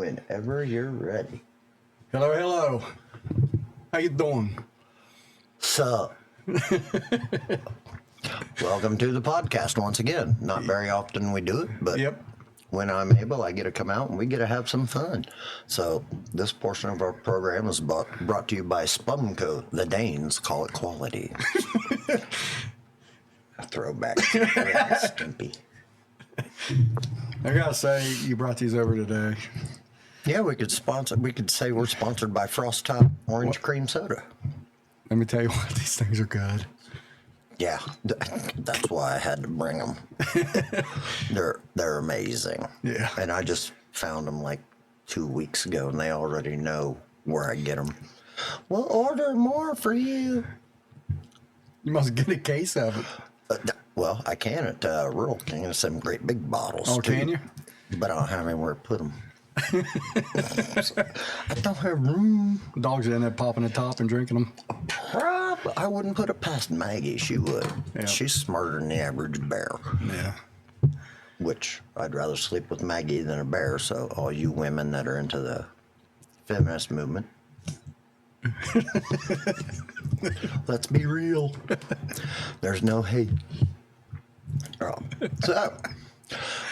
Whenever you're ready. Hello, hello. How you doing? Sup? Welcome to the podcast once again. Not very often we do it, but Yep. when I'm able, I get to come out and we get to have some fun. So this portion of our program is brought to you by Spumco. The Danes call it quality. A throwback to Stimpy. I gotta say, you brought these over today. Yeah, we could say we're sponsored by Frost Top Orange Cream Soda. Let me tell you what, these things are good. Yeah, that's why I had to bring them. They're amazing. Yeah. And I just found them like 2 weeks ago, and they already know where I get them. We'll order more for you. You must get a case of it. Well, I can at Rural King in some great big bottles. Oh, too, can you? But I don't have anywhere to put them. I don't have room. Dogs end up popping the top and drinking them. I wouldn't put it past Maggie. She would. Yeah. She's smarter than the average bear. Yeah. Which I'd rather sleep with Maggie than a bear. So all you women that are into the feminist movement, let's be real. There's no hate. So,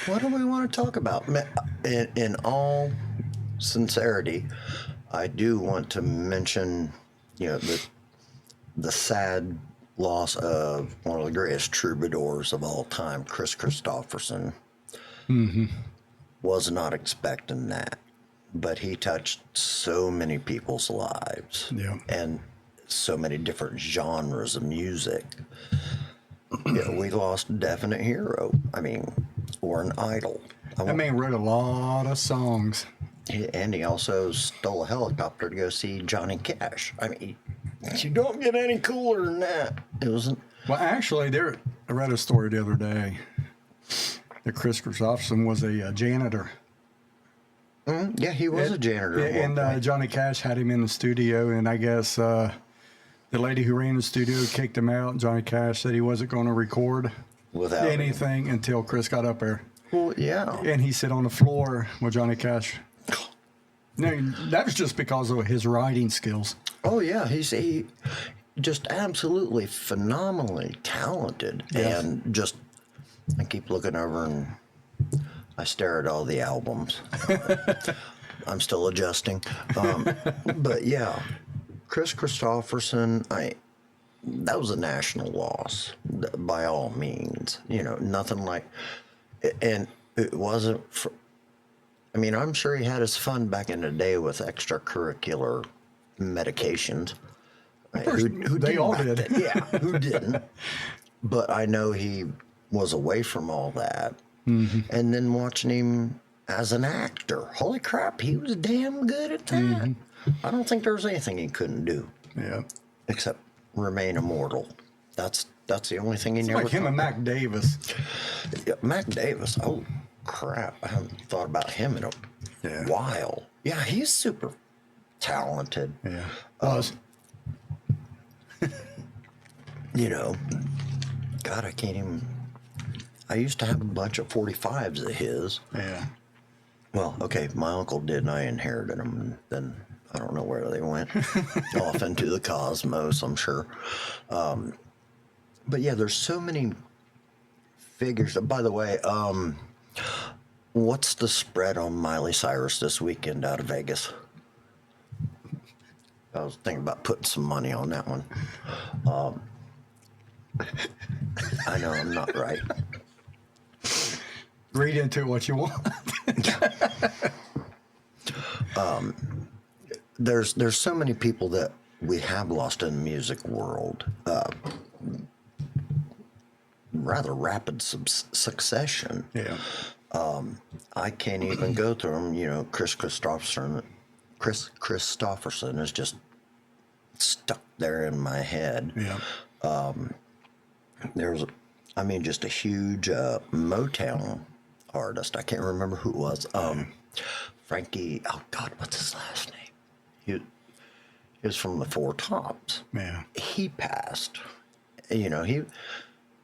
what do we want to talk about? In all sincerity, I do want to mention, the sad loss of one of the greatest troubadours of all time, Chris Christopherson. Mm-hmm. Was not expecting that, but he touched so many people's lives. Yeah. And so many different genres of music. We lost a definite hero. Or an idol. Wrote a lot of songs. And he also stole a helicopter to go see Johnny Cash. You don't get any cooler than that. It wasn't. Well, actually, I read a story the other day that Chris Christopherson was a janitor. Yeah, he was a janitor. And Johnny Cash had him in the studio, and I guess the lady who ran the studio kicked him out. Johnny Cash said he wasn't going to record without anything until Chris got up there. Well, yeah. And he sat on the floor with Johnny Cash. No, that was just because of his writing skills. Oh, yeah. He just absolutely phenomenally talented. Yes. And just, I keep looking over and I stare at all the albums. I'm still adjusting. But yeah, Chris Christopherson, that was a national loss by all means. Nothing like, and it wasn't for, I'm sure he had his fun back in the day with extracurricular medications. Who they all did. Yeah, who didn't? But I know he was away from all that. Mm-hmm. And then watching him as an actor, holy crap, he was damn good at that. Mm-hmm. I don't think there was anything he couldn't do. Yeah. Except remain immortal. That's the only thing he never. Like him and Mac Davis. Yeah, Mac Davis. Oh crap! I haven't thought about him in a while. Yeah, he's super talented. Yeah. God, I can't even. I used to have a bunch of 45s of his. Yeah. Well, okay, my uncle did, and I inherited them, and then I don't know where they went. Off into the cosmos, I'm sure. But yeah, there's so many figures. By the way, what's the spread on Miley Cyrus this weekend out of Vegas? I was thinking about putting some money on that one. I know I'm not right. Read into what you want. There's so many people that we have lost in the music world. Rather rapid succession. Yeah. I can't even go through them. Chris Christopherson is just stuck there in my head. Yeah. There's, just a huge Motown artist. I can't remember who it was. Frankie. Oh God, what's his last name? He was from the Four Tops. Yeah. He passed.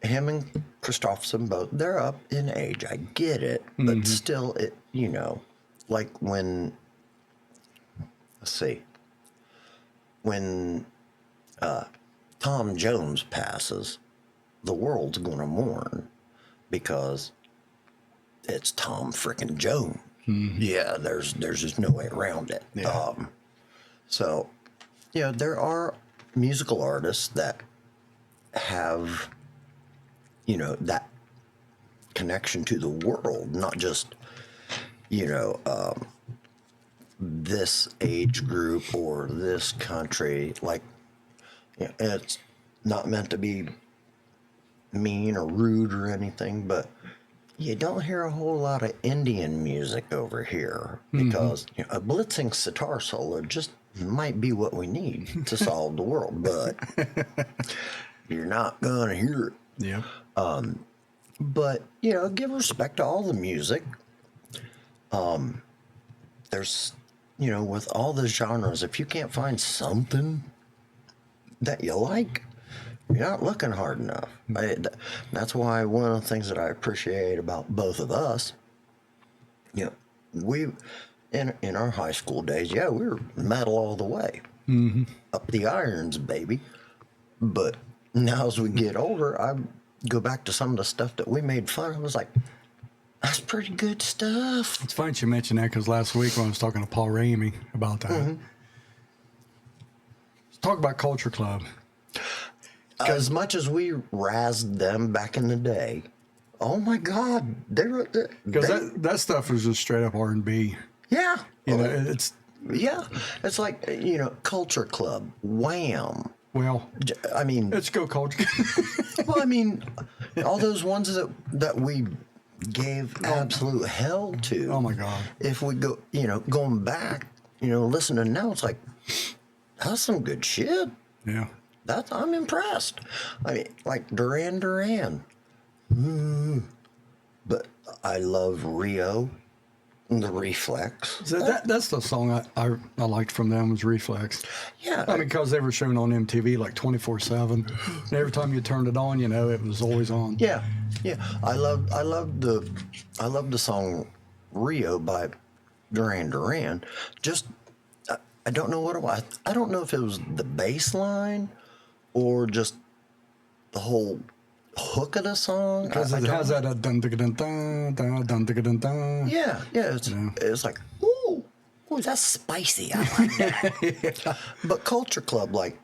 Him and Christopherson both, they're up in age. I get it, but still, like when, let's see, when Tom Jones passes, the world's going to mourn because it's Tom frickin' Jones. Yeah, there's just no way around it. Yeah. So, there are musical artists that have, that connection to the world, not just, this age group or this country. Like, it's not meant to be mean or rude or anything, but you don't hear a whole lot of Indian music over here because a blitzing sitar solo just might be what we need to solve the world, but you're not gonna hear it. Yeah. But give respect to all the music. There's with all the genres, if you can't find something that you like, you're not looking hard enough. That's why one of the things that I appreciate about both of us, we in our high school days, we were metal all the way, up the irons, baby. But now as we get older, I go back to some of the stuff that we made fun of. I was like, that's pretty good stuff. It's funny you mentioned that because last week when I was talking to Paul Ramey about that, let's talk about Culture Club. As much as we razzed them back in the day, oh my God, because that stuff was just straight up R&B. Yeah, It's like Culture Club, Wham. Well, I mean, let's go Culture. well, I mean, all those ones that we gave absolute hell to. Oh my God! If we go, going back, listening now, it's like that's some good shit. Yeah. I'm impressed. I mean, like Duran Duran. But I love Rio, the Reflex. So that's the song I liked from them was Reflex. Yeah. I mean, because they were shown on MTV like 24/7. And every time you turned it on, it was always on. Yeah. I love the song Rio by Duran Duran. Just I don't know what it was. I don't know if it was the bass line or just the whole hook of the song. Because it has that dun dun dun dun dun dun dun dun. Yeah. It's like, ooh, that's spicy. I like that. But Culture Club, like,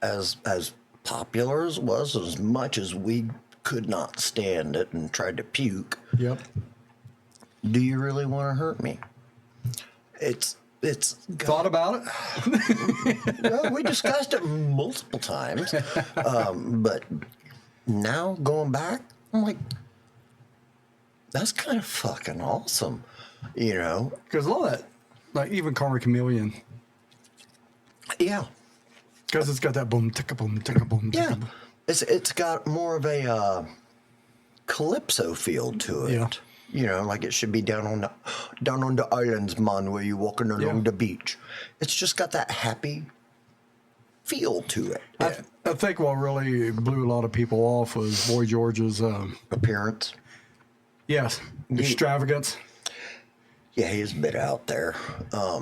as popular as it was, as much as we could not stand it and tried to puke. Yep. Do you really want to hurt me? It's Thought about it? well, we discussed it multiple times, but now going back, I'm like, that's kind of fucking awesome, Because a lot of that, like even Karma Chameleon, Yeah, because it's got that boom ticka boom ticka boom. yeah. It's got more of a calypso feel to it. Yeah. Like it should be down on the islands, man, where you're walking along the beach. It's just got that happy feel to it. I think what really blew a lot of people off was Boy George's Appearance. extravagance. Yeah, he's a bit out there. A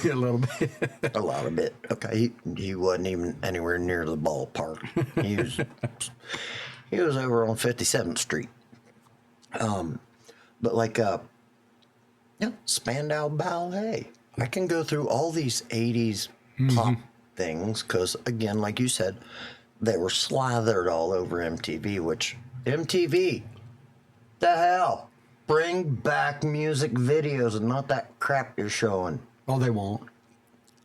little bit. A lot of it. Okay, he wasn't even anywhere near the ballpark. He was over on 57th Street. But like, Spandau Ballet. I can go through all these 80s pop things because, again, like you said, they were slathered all over MTV, which, MTV, the hell? Bring back music videos and not that crap you're showing. Oh, they won't.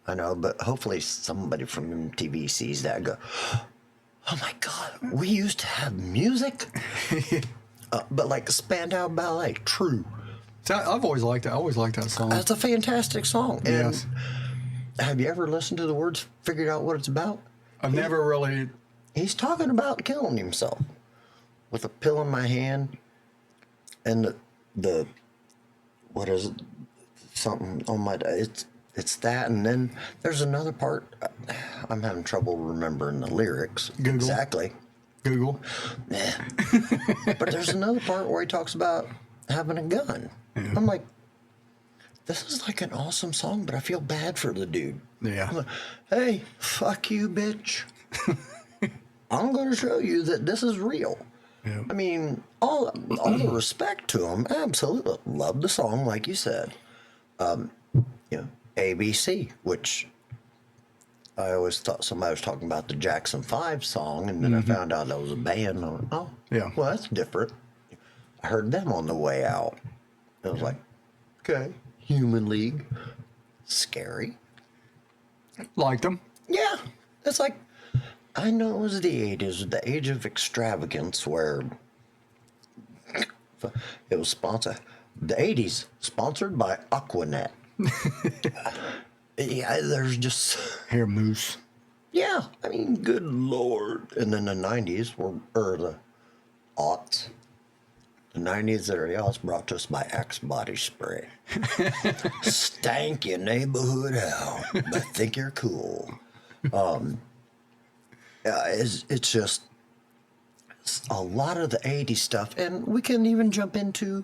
I know, but hopefully somebody from MTV sees that and go, oh my God, we used to have music? But like Spandau Ballet, true. So I've always liked it. I always liked that song. That's a fantastic song. And Yes. have you ever listened to the words, figured out what it's about? I've never really. He's talking about killing himself with a pill in my hand and the what is it? Something on my, it's that, and then there's another part. I'm having trouble remembering the lyrics Google. exactly. Google. Yeah. But there's another part where he talks about having a gun. Yeah. I'm like, this is like an awesome song, but I feel bad for the dude. Yeah. I'm like, hey, fuck you, bitch. I'm going to show you that this is real. Yeah. I mean, all the respect to him. Absolutely. Love the song, like you said. ABC, which I always thought somebody was talking about the Jackson 5 song, and then I found out that was a band. I went, oh, Yeah. well, that's different. I heard them on the way out. I was like, okay, Human League, scary. Liked them. Yeah, it's like, I know it was the 80s, the age of extravagance, where it was sponsored. The 80s, sponsored by Aquanet. Yeah, there's just... Hair moose. Yeah, I mean, good Lord. And then the 90s were, or the aughts. The 90s that are the aughts brought to us by Axe Body Spray. Stank your neighborhood out, but think you're cool. It's just a lot of the 80s stuff. And we can even jump into,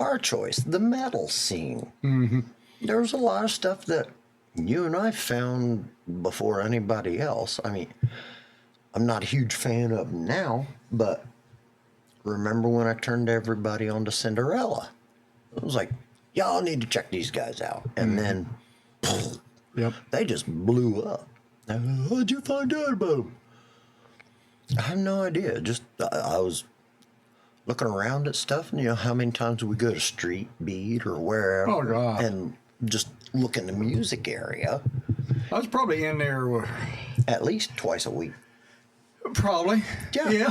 our choice, the metal scene. Mm-hmm. There was a lot of stuff that you and I found before anybody else. I mean, I'm not a huge fan of them now, but remember when I turned everybody on to Cinderella? It was like, y'all need to check these guys out. And then Yep. they just blew up. How'd you find out about them? I have no idea. Just, I was looking around at stuff, and how many times we go to Street Beat or wherever. Oh, God. And just look in the music area I was probably in there. at least twice a week. Probably. Yeah.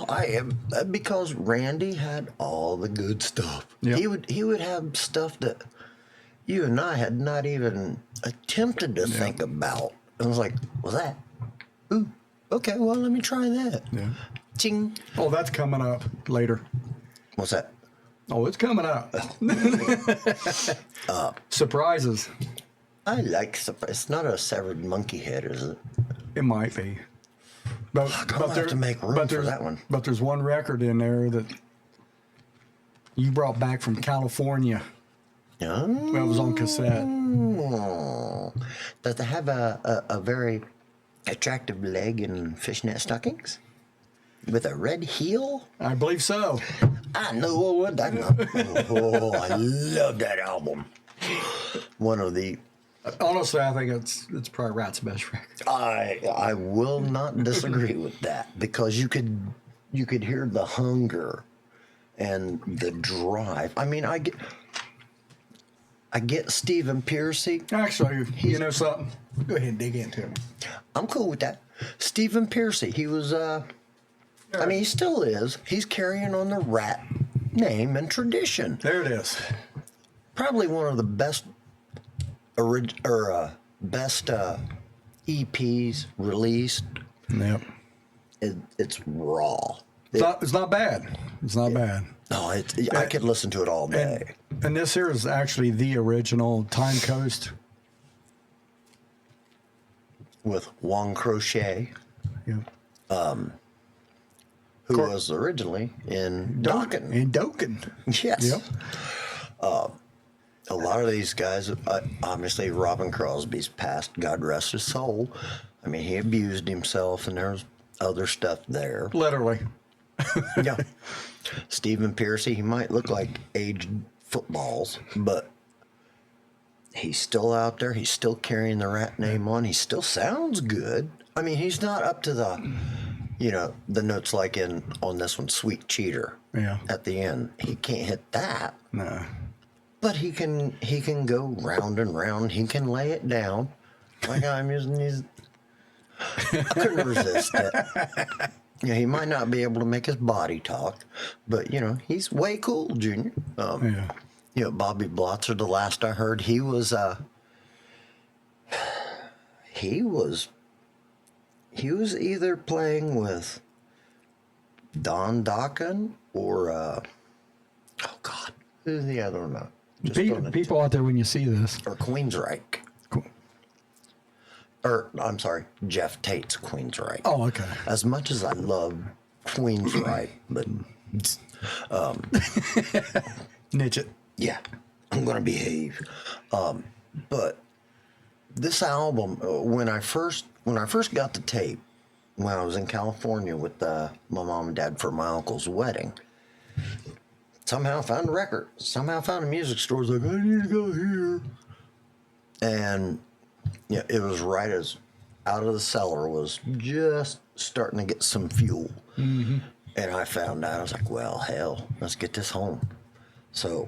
I am, because Randy had all the good stuff. Yep. He would have stuff that you and I had not even attempted to think about. I was like, what's that? Ooh, okay, well, let me try that. Yeah. Ching. Oh, that's coming up later. What's that? Oh, it's coming up. Surprises. I like surprise. It's not a severed monkey head, is it? It might be. But, I'm gonna have to make room for that one. But there's one record in there that you brought back from California. Yeah. That was on cassette. Does it have a very attractive leg and fishnet stockings? With a red heel? I believe so. I know what that. Oh, I love that album. One of the. Honestly, I think it's probably Rat's best record. I will not disagree with that, because you could hear the hunger and the drive. I mean, I get Stephen Piercy. Actually, you know something? Go ahead and dig into it. I'm cool with that. Stephen Piercy. He was. I mean, he still is. He's carrying on the Rat name and tradition. There it is. Probably one of the best best EPs released. Yep. It's raw. It's not bad. It's not bad. No, I could listen to it all day. And this here is actually the original Time Coast. With Juan Crochet, Yep. who was originally in Dokken. In Dokken. Yes. Yep. A lot of these guys, obviously Robin Crosby's passed, God rest his soul. I mean, he abused himself, and there's other stuff there. Literally. Yeah. Stephen Piercy, he might look like aged footballs, but he's still out there. He's still carrying the Rat name on. He still sounds good. I mean, he's not up to the, the notes like on this one, Sweet Cheater. Yeah. At the end, he can't hit that. No. But he can go round and round. He can lay it down. Like I'm using these. I couldn't resist it. He might not be able to make his body talk, but he's way cool, Junior. Yeah. Bobby Blotzer, the last I heard, he was either playing with Don Dokken or oh God, who's the other one? People out there, when you see this. Or Queensryche. Cool. Or, I'm sorry, Jeff Tate's Queensryche. Oh, okay. As much as I love Queensryche, but Niche it. Yeah, I'm gonna behave. But this album, when I first got the tape, when I was in California with my mom and dad for my uncle's wedding, somehow found a record. Somehow found a music store. Was like, I need to go here. And yeah, it was right as Out of the Cellar was just starting to get some fuel. Mm-hmm. And I found out, I was like, well, hell, let's get this home. So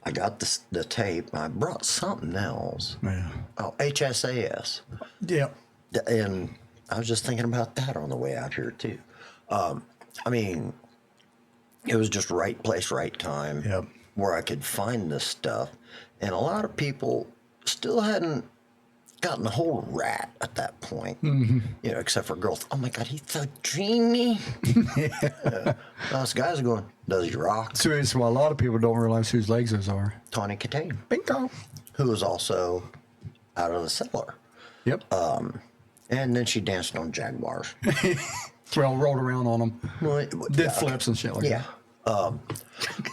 I got the tape. I brought something else. Yeah. Oh, HSAS. Yeah. And I was just thinking about that on the way out here, too. I mean, it was just right place, right time, Yep. where I could find this stuff. And a lot of people still hadn't gotten the whole Rat at that point, you know, except for girls. Oh my God, he's so dreamy. Us guys are going, does he rock? So it's why a lot of people don't realize whose legs those are. Tawny Katane, Bingo. who was also Out of the Cellar. Yep. And then she danced on Jaguars. Well, rolled around on them. Well, Did flips and shit like yeah. that.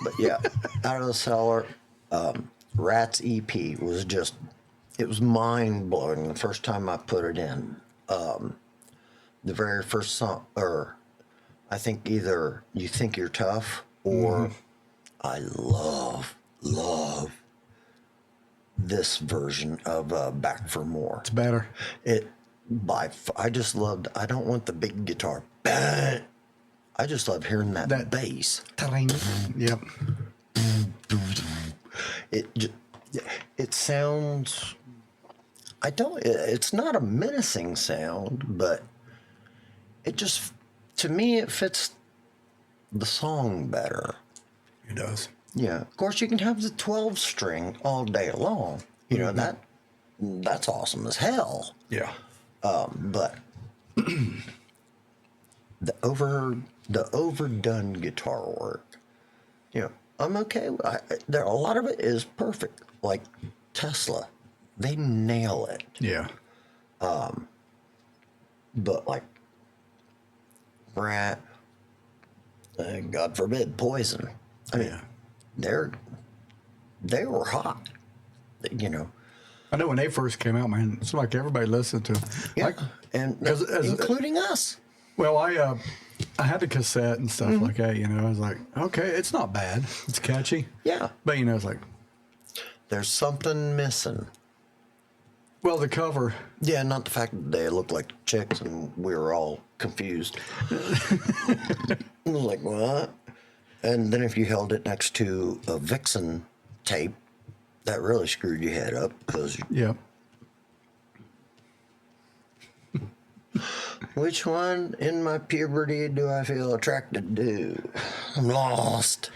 But yeah, Out of the Cellar, Rat's EP was just, it was mind blowing the first time I put it in. The very first song, or I think either You Think You're Tough or I love this version of Back for More. It's better. I just loved, I don't want the big guitar. I just love hearing that bass. Yep. It sounds, it's not a menacing sound, but it just, to me, it fits the song better. It does. Yeah. Of course, you can have the 12 string all day long. You know, that's awesome as hell. Yeah. But the overdone guitar work, you know, I'm okay. There, a lot of it is perfect. Like Tesla, they nail it. Yeah. But like Rat, God forbid, Poison. I mean, they were hot. You know. I know when they first came out, man, it's like everybody listened to them. Yeah, Like, and as including us. well, I had the cassette and stuff like that, you know. I was like, okay, it's not bad. It's catchy. Yeah. But, you know, it's like, There's something missing. well, the cover. Yeah, not the fact that they look like chicks and we were all confused. I was like, what? And then if you held it next to a Vixen tape, that really screwed your head up because Yeah. which one in my puberty do I feel attracted to? I'm lost.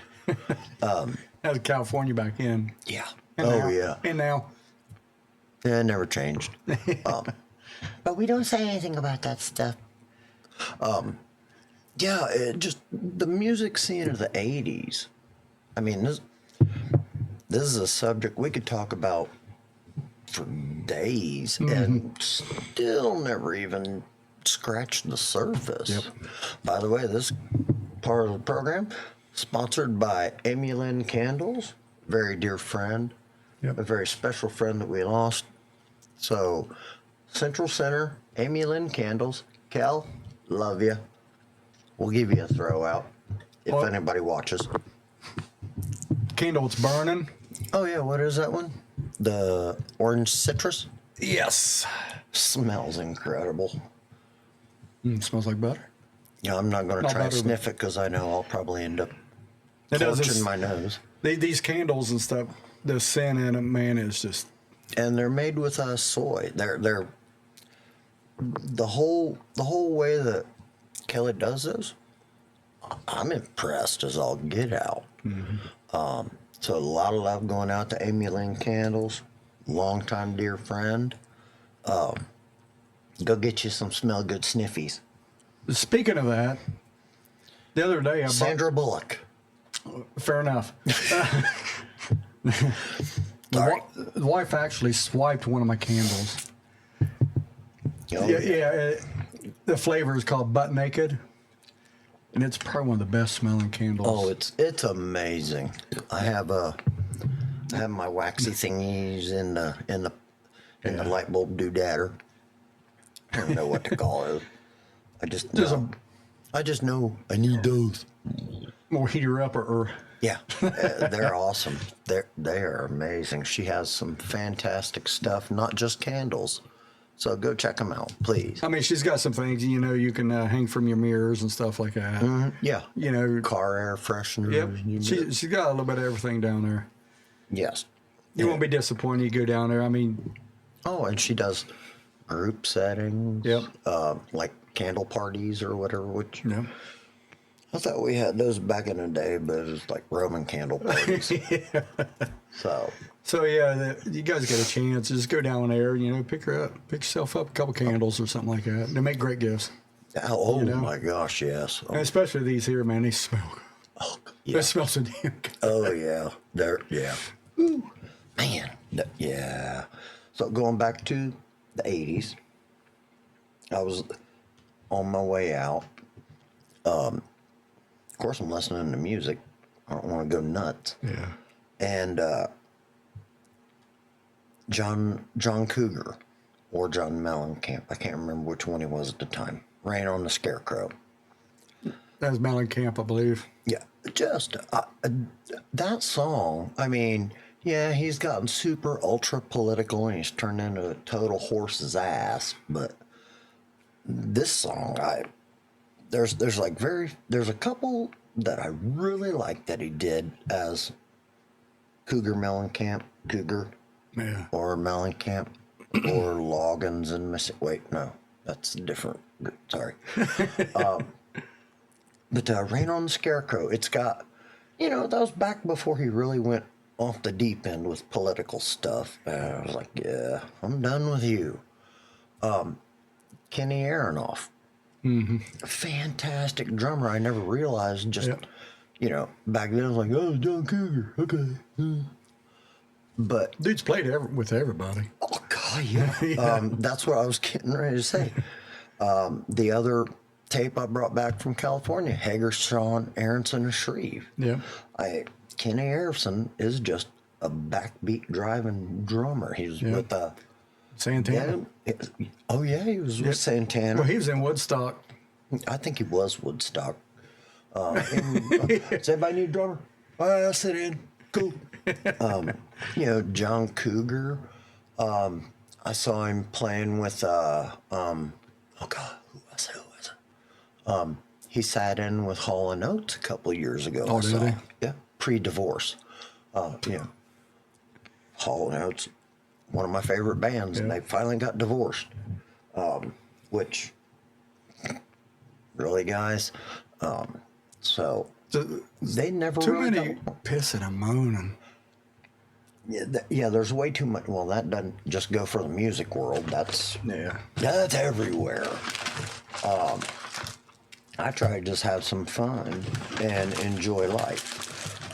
As California back in. Yeah. And Oh, now. yeah. And now. Yeah, it never changed. But we don't say anything about that stuff. Yeah, it just the music scene of the 80s. I mean, this is a subject we could talk about for days and still never even scratch the surface. Yep. By the way, this part of the program sponsored by Amy Lynn Candles, very dear friend, Yep. a very special friend that we lost. So, Central Center, Amy Lynn Candles, Cal, love you. We'll give you a throw out if Well- anybody watches. Candle, it's burning. Oh yeah, what is that one? The orange citrus? Yes. Smells incredible. Smells like butter. Yeah, I'm not going to Not try to butter, sniff it because I know I'll probably end up It does torching this, my nose. these candles and stuff, the scent in them, man, is just. And they're made with soy. They're the whole way that Kelly does this. I'm impressed as all get out. So a lot of love going out to Amy Lynn Candles, longtime dear friend. Go get you some smell good sniffies. Speaking of that, the other day I bought. Sandra Bullock. Fair enough. The wife actually swiped one of my candles. Oh, Yeah. The flavor is called Butt Naked. And it's probably one of the best smelling candles. Oh, it's amazing. I have my waxy thingies in the light bulb doodatter. I don't know what to call it. I just know I need those. More heater up or Yeah, they're awesome. They are amazing. She has some fantastic stuff, not just candles. So go check them out, please. I mean, she's got some things, you know, you can hang from your mirrors and stuff like that. Yeah, You know, car air freshener. yep. She's got a little bit of everything down there. Yes. You won't be disappointed. You go down there. I mean, Oh, and she does group settings. Yep. Like candle parties or whatever. Which yeah. I thought we had those back in the day, but it was like Roman candle parties. Yeah. So Yeah, you guys get a chance. Just go down there, you know, pick yourself up a couple candles or something like that. They make great gifts. oh you know? my gosh, yes. And especially these here, man, they smell good. Oh, They yeah. smell so damn good. Oh yeah, yeah. Ooh, man, yeah. So going back to the '80s, I was on my way out. Of course, I'm listening to music. I don't want to go nuts. Yeah. And John Cougar or John Mellencamp, I can't remember which one he was at the time. Rain on the Scarecrow. That was Mellencamp, I believe. Yeah, just that song. I mean, yeah, he's gotten super ultra political and he's turned into a total horse's ass. But this song, there's a couple that I really like that he did as Cougar, Yeah. or Mellencamp, or Loggins and wait, no, that's different. Sorry. But Rain on the Scarecrow, it's got, that was back before he really went off the deep end with political stuff. And I was like, yeah, I'm done with you. Kenny Aronoff, fantastic drummer. I never realized back then I was like, oh, John Cougar, okay. But Dude's played with everybody. oh god, yeah. Yeah. That's what I was getting ready to say. The other tape I brought back from California, Hager, Sean, Aronson, and Shreve. Yeah. Kenny Aronson is just a backbeat driving drummer. He's with Santana. he was with Santana. Well, he was in Woodstock. I think he was Woodstock. Does anybody need a drummer? I'll sit in. Cool. John Cougar. I saw him playing with oh god, who was it? He sat in with Hall and Oates a couple of years ago. Oh, did he? Yeah, pre-divorce. Hall and Oates, one of my favorite bands, and they finally got divorced. Which, really, guys, so they never Too really many got- pissing and moaning. Yeah, there's way too much. Well, that doesn't just go for the music world. That's everywhere. I try to just have some fun and enjoy life.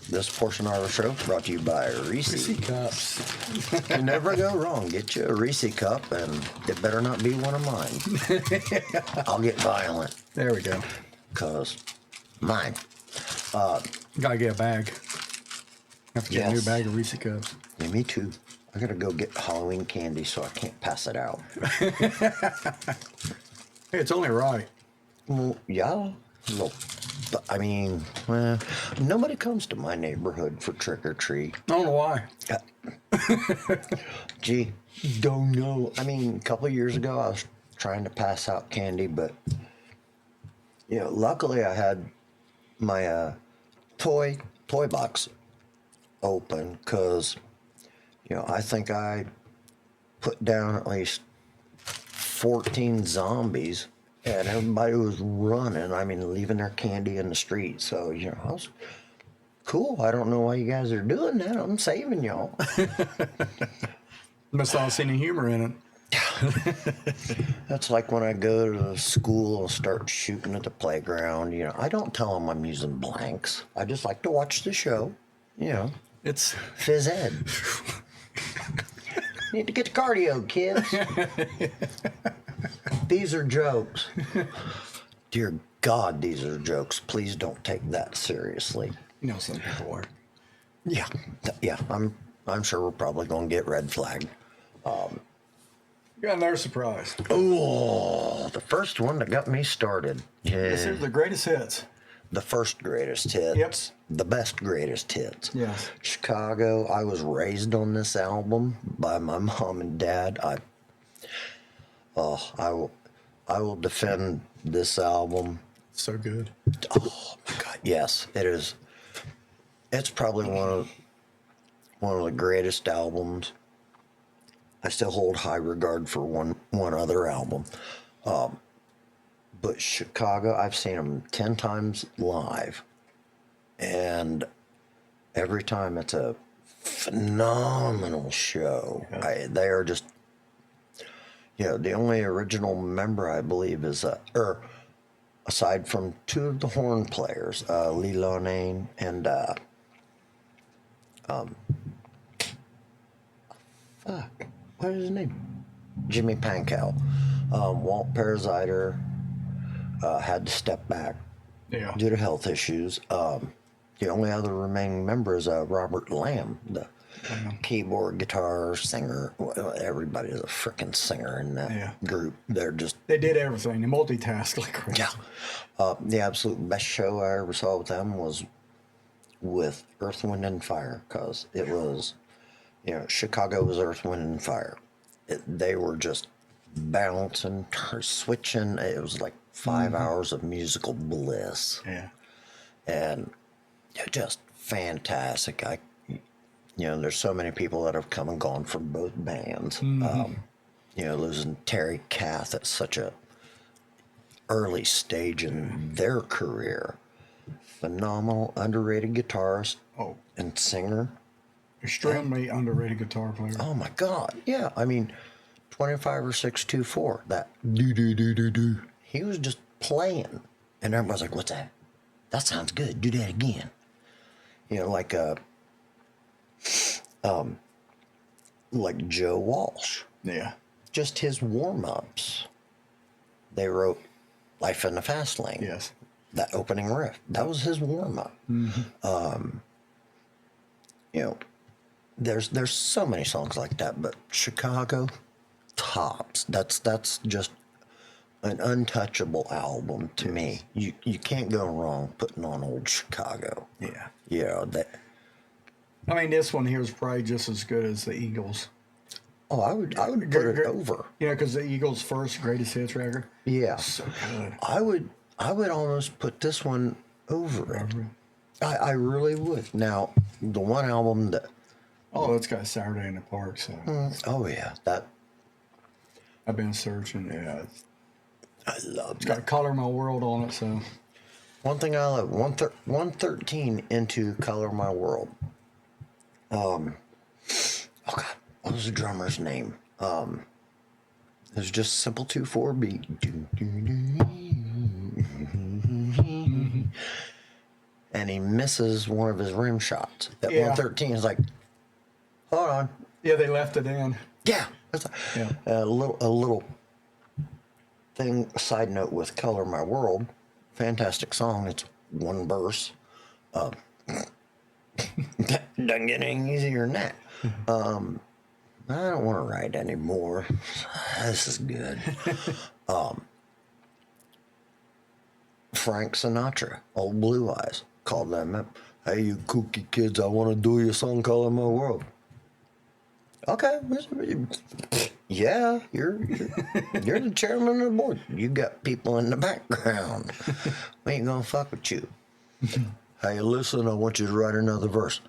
This portion of our show brought to you by Reese. Reese cups. You never go wrong. Get you a Reese cup, and it better not be one of mine. I'll get violent, There we go. because mine. Gotta get a bag. Have to get a new Yes. bag of Reese cups. Yeah, me too. I gotta go get Halloween candy, so I can't pass it out. Hey, it's only right. Well, yeah. Well, but, I mean, nobody comes to my neighborhood for trick or treat. I don't know why. Gee, don't know. I mean, a couple of years ago, I was trying to pass out candy, but luckily I had my toy box open, because I think I put down at least 14 zombies, and everybody was running. I mean, leaving their candy in the street. So I was cool. I don't know why you guys are doing that. I'm saving y'all. Must not see any humor in it. That's like when I go to school and start shooting at the playground. I don't tell them I'm using blanks. I just like to watch the show. It's Phys ed. Need to get the cardio, kids. These are jokes. Dear God, these are jokes. Please don't take that seriously. You know, some people are. Yeah, yeah. I'm sure we're probably going to get red flagged. Got another surprise. Oh, the first one that got me started. This Yeah. is the greatest hits. The first greatest hits. Yep. The best greatest hits. Yes. Chicago. I was raised on this album by my mom and dad. I will defend this album. So good. Oh my God, yes, it is. It's probably one of the greatest albums. I still hold high regard for one other album, but Chicago. I've seen them 10 times live, and every time it's a phenomenal show. They are just, the only original member I believe is aside from two of the horn players, Lee Lonane and what is his name? Jimmy Pankow. Walt Paraziter had to step back Yeah. due to health issues. The only other remaining member is Robert Lamb, the keyboard, guitar, singer. Well, everybody is a freaking singer in that group. They're just... They did everything. They multitasked like crazy. Yeah. The absolute best show I ever saw with them was with Earth, Wind, and Fire, because it was, Chicago was Earth, Wind, and Fire. They were just bouncing, switching. It was like 5 hours of musical bliss. Yeah. And just fantastic. There's so many people that have come and gone from both bands. Losing Terry Kath at such a early stage in their career. Phenomenal, underrated guitarist and singer. Extremely underrated guitar player. Oh my God. Yeah. I mean, 25 or 624, that do. He was just playing. And everybody's like, what's that? That sounds good. Do that again. Like Joe Walsh. Yeah. Just his warm-ups. They wrote Life in the Fast Lane. Yes. That opening riff. That was his warm-up. There's so many songs like that, but Chicago tops. That's just an untouchable album to me. You can't go wrong putting on old Chicago. Yeah. I mean, this one here is probably just as good as the Eagles. Oh, I would put it over. Yeah, because the Eagles' first greatest hits record. Yeah. So good. I would almost put this one over it. I really would. Now, the one album that... Oh, it's got Saturday in the Park, so... Oh, yeah. That... I've been searching, yeah. I love It's got Color My World on it, so... One thing I love, 113 into Color My World. Oh, God. What was the drummer's name? It was just simple 2/4 beat. And he misses one of his rim shots. At 113, he's like, hold on. Yeah, they left it in. Yeah. A little thing, side note with Color My World. Fantastic song. It's one verse. Doesn't get any easier than that. I don't want to write anymore. This is good. Frank Sinatra, Old Blue Eyes, called them up. Hey, you kooky kids, I want to do your song, Color My World. Okay. Yeah, you're the chairman of the board. You got people in the background. We ain't gonna fuck with you. Hey, listen, I want you to write another verse.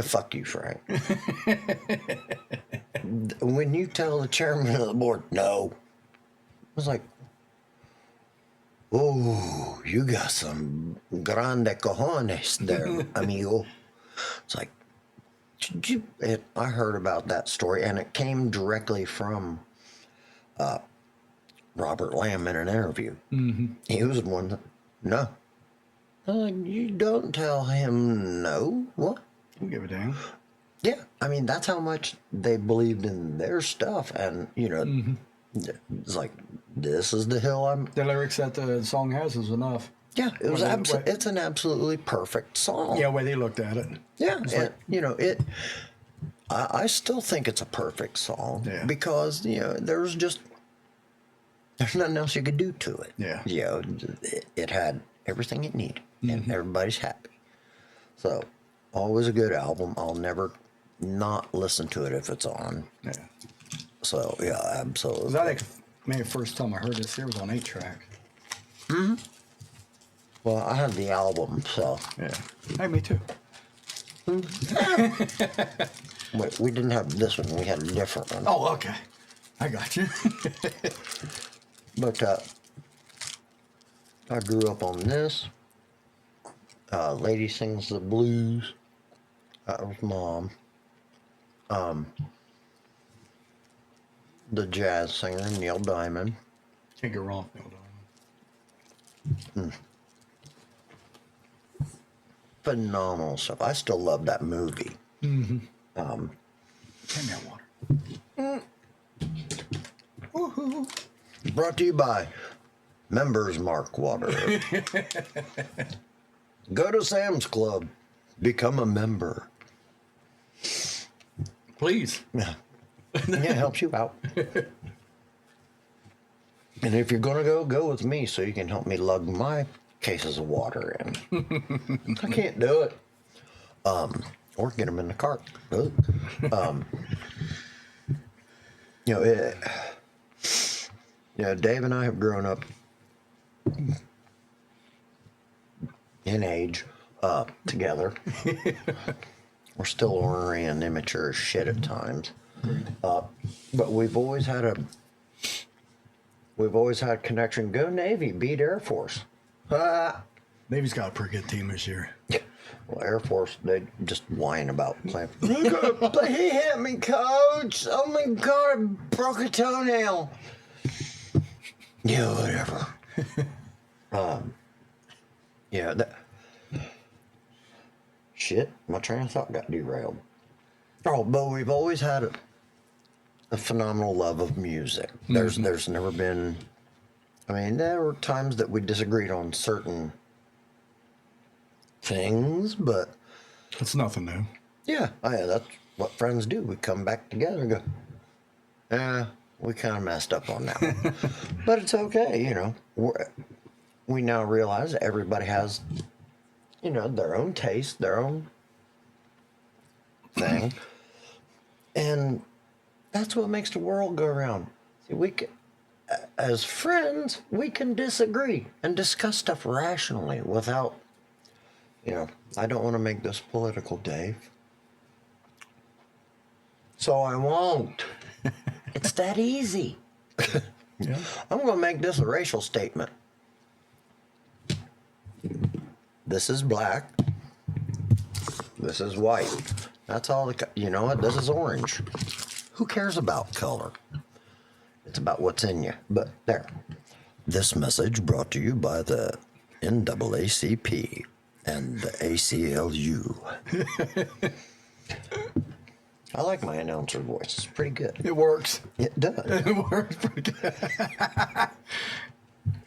Fuck you, Frank. When you tell the chairman of the board, no, I was like, oh, you got some grande cojones there, amigo. It's like, I heard about that story, and it came directly from Robert Lamb in an interview. He was the one that, no. I was like, you don't tell him no. What? Don't give a damn. Yeah, I mean, that's how much they believed in their stuff. And, It's like, this is the hill I'm. The lyrics that the song has is enough. Yeah, it was Well, the way- it's an absolutely perfect song. Yeah, way they looked at it. Yeah, It's and, like- you know it. I still think it's a perfect song Yeah. because there's nothing else you could do to it. Yeah. It had everything it needed, and everybody's happy. So, always a good album. I'll never not listen to it if it's on. Yeah. So yeah, absolutely. 'Cause I think maybe the first time I heard this here was on 8-track. Well, I have the album, so Yeah. Hey, me too. wait, we didn't have this one. We had a different one. Oh, okay. I got you. But I grew up on this. Lady Sings the Blues. That was Mom. The jazz singer, Neil Diamond. Can't go wrong with Neil Diamond. Phenomenal stuff. I still love that movie. Hand me that water. Woohoo. Brought to you by Members Mark Water. Go to Sam's Club. Become a member. Please. Yeah. Yeah, it helps you out. And if you're going to go with me so you can help me lug my cases of water in. I can't do it. Or get them in the cart. Dave and I have grown up in age together. We're still ornery and immature as shit at times. But we've always had a connection. Go Navy, beat Air Force. Navy's got a pretty good team this year. Well, Air Force, they just whine about playing. He hit me, coach. Oh my God, I broke a toenail. Yeah, whatever. Shit, my train of thought got derailed. Oh, but we've always had a phenomenal love of music. There's never been. I mean, there were times that we disagreed on certain things, but It's nothing new. yeah, that's what friends do. We come back together and go, we kind of messed up on that one. But it's okay, we now realize that everybody has, their own taste, their own thing. And that's what makes the world go around. See, as friends, we can disagree and discuss stuff rationally without, I don't want to make this political, Dave. So I won't. It's that easy. Yeah. I'm going to make this a racial statement. This is black. This is white. That's all you know what? This is orange. Who cares about color? It's about what's in you. But there. This message brought to you by the NAACP and the ACLU. I like my announcer voice. It's pretty good. It works. It does. It works pretty good.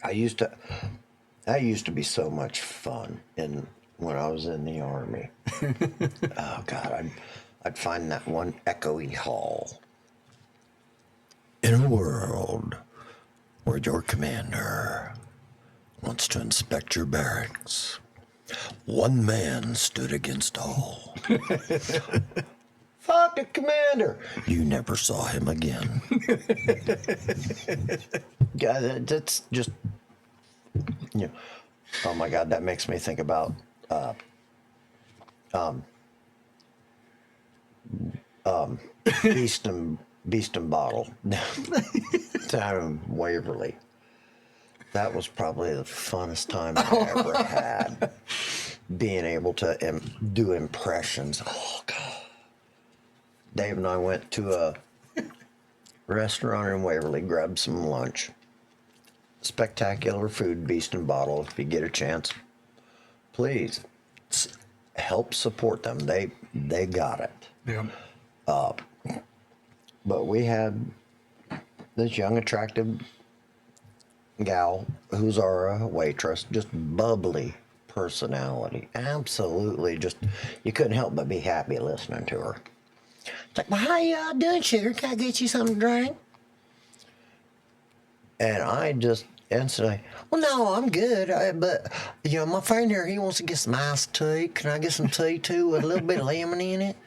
I used to be so much fun when I was in the Army. Oh God, I'd find that one echoey hall. In a world where your commander wants to inspect your barracks, one man stood against all. Fuck the commander. You never saw him again. God, that's just, oh my God, that makes me think about Beast and Bottle down in Waverly. That was probably the funnest time I ever had. Being able to do impressions. Oh God. Dave and I went to a restaurant in Waverly, grabbed some lunch. Spectacular food, Beast and Bottle. If you get a chance, please help support them. They got it. Yeah. But we had this young, attractive gal who's our waitress, just bubbly personality. Absolutely, just you couldn't help but be happy listening to her. It's like, well, how y'all doing, sugar? Can I get you something to drink? And I just instantly, well, no, I'm good. But, my friend here, he wants to get some iced tea. Can I get some tea, too, with a little bit of lemon in it?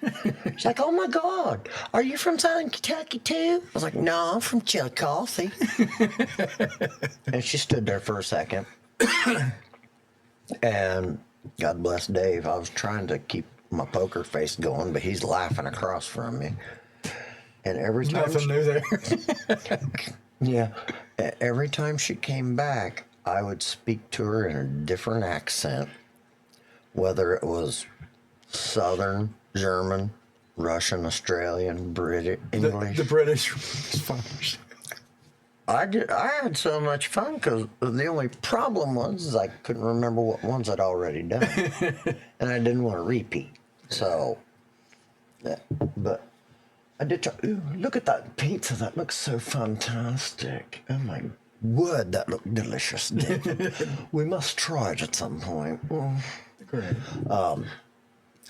She's like, oh, my God. Are you from Southern Kentucky, too? I was like, no, I'm from Chillicothe. And she stood there for a second. And God bless Dave. I was trying to keep my poker face going, but he's laughing across from me. And every time Nothing new there. yeah, every time she came back, I would speak to her in a different accent, whether it was Southern, German, Russian, Australian, British, English. The British Spanish. I had so much fun because the only problem was I couldn't remember what ones I'd already done, and I didn't want to repeat. So, but I did try. Ooh, look at that pizza. That looks so fantastic. Oh my word, that looked delicious. We must try it at some point. Great.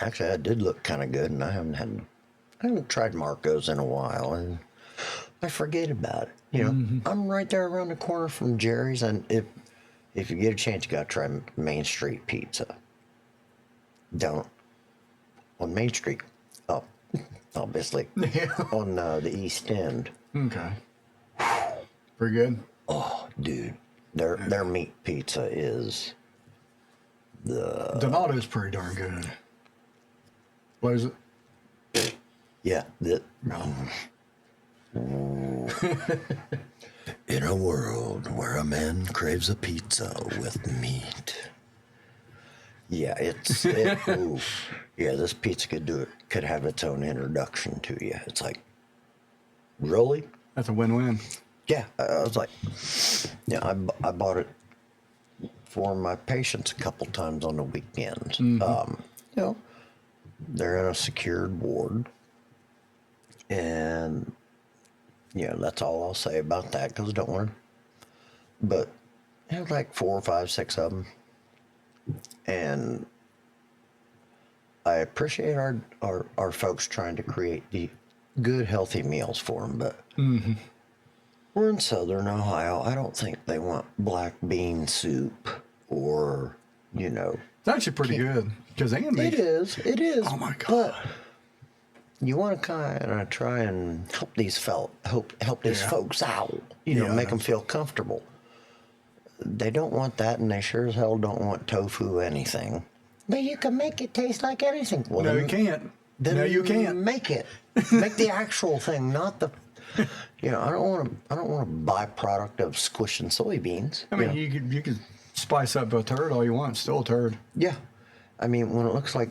Actually, that did look kind of good, and I haven't tried Marco's in a while, and I forget about it. I'm right there around the corner from Jerry's, and if you get a chance, you gotta try Main Street Pizza. Don't on Main Street, up, obviously, on the East End. Okay. Pretty good. Oh, dude, their meat pizza is Donato's pretty darn good. What is it? yeah. No. In a world where a man craves a pizza with meat. Yeah, ooh. Yeah, this pizza could have its own introduction to you. It's like, really? That's a win-win. Yeah, I was like, yeah, I bought it for my patients a couple times on the weekends. They're in a secured ward, and that's all I'll say about that because I don't want to. But like 4 or 5, 6 of them, and I appreciate our folks trying to create the good, healthy meals for them. But we're in Southern Ohio. I don't think they want black bean soup or It's actually pretty good because they can make It is. Oh my God. But you want to kind of try and help these help these folks out. Make them feel comfortable. They don't want that, and they sure as hell don't want tofu anything. But you can make it taste like anything. Well, No, you can't. Then No, you can't. Make it. Make the actual thing, not the. I don't want a byproduct of squishing soybeans. I mean, you could spice up a turd all you want. It's still a turd. Yeah, I mean when it looks like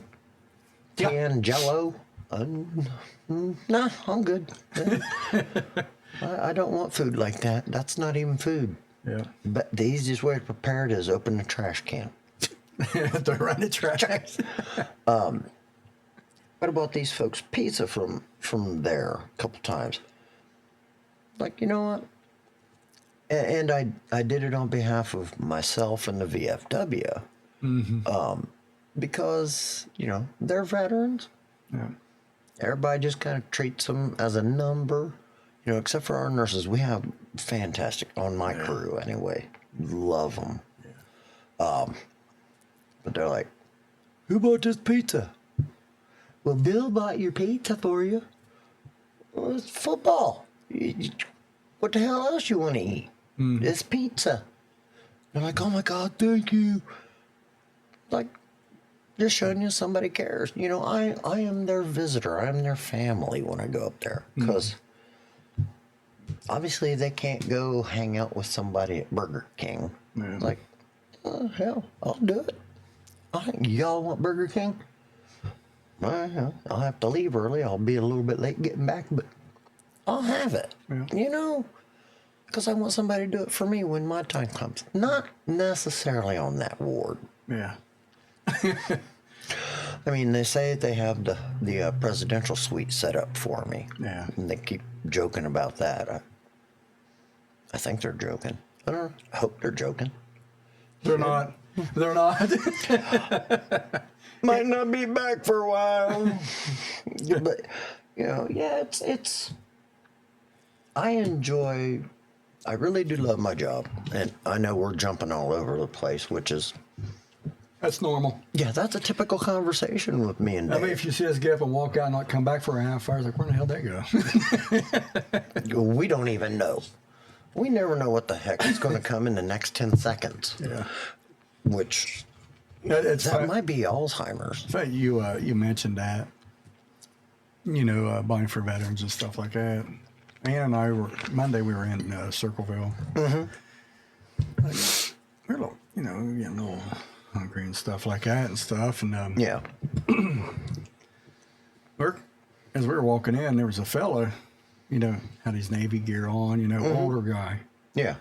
canned Jello. Nah, I'm good. I don't want food like that. That's not even food. Yeah. But the easiest way to prepare it is open the trash can. They're running the trash. What about these folks' pizza from there a couple times? Like, you know what? And I did it on behalf of myself and the VFW. Because, they're veterans. Yeah. Everybody just kind of treats them as a number, except for our nurses. We have fantastic, on my crew anyway. Love them. Yeah. But they're like, who bought this pizza? Well, Bill bought your pizza for you. Well, it's football. What the hell else you want to eat? It's pizza. They're like, oh my God, thank you. Like, just showing you somebody cares. I am their visitor. I am their family when I go up there. Because obviously they can't go hang out with somebody at Burger King. Yeah. Like, oh, hell, I'll do it. Y'all want Burger King? Well, I'll have to leave early. I'll be a little bit late getting back, but I'll have it. Yeah. Because I want somebody to do it for me when my time comes. Not necessarily on that ward. Yeah. I mean, they say they have the presidential suite set up for me. Yeah. And they keep joking about that. I think they're joking. I don't know. I hope they're joking. They're not. They're not. Might not be back for a while. But, yeah, it's. I really do love my job. And I know we're jumping all over the place, which is. That's normal. Yeah, that's a typical conversation with me and Dave. I mean, if you see us get up and walk out and not come back for a half hour, it's like, where the hell did that go? We don't even know. We never know what the heck is going to come in the next 10 seconds. Yeah. Which, That might be Alzheimer's. In fact, you mentioned that, buying for veterans and stuff like that. Ann and I Monday we were in Circleville. Mm-hmm. We're a little, getting a little hungry and stuff like that and stuff. And Yeah. as we were walking in, there was a fella, had his Navy gear on, older guy. Yeah.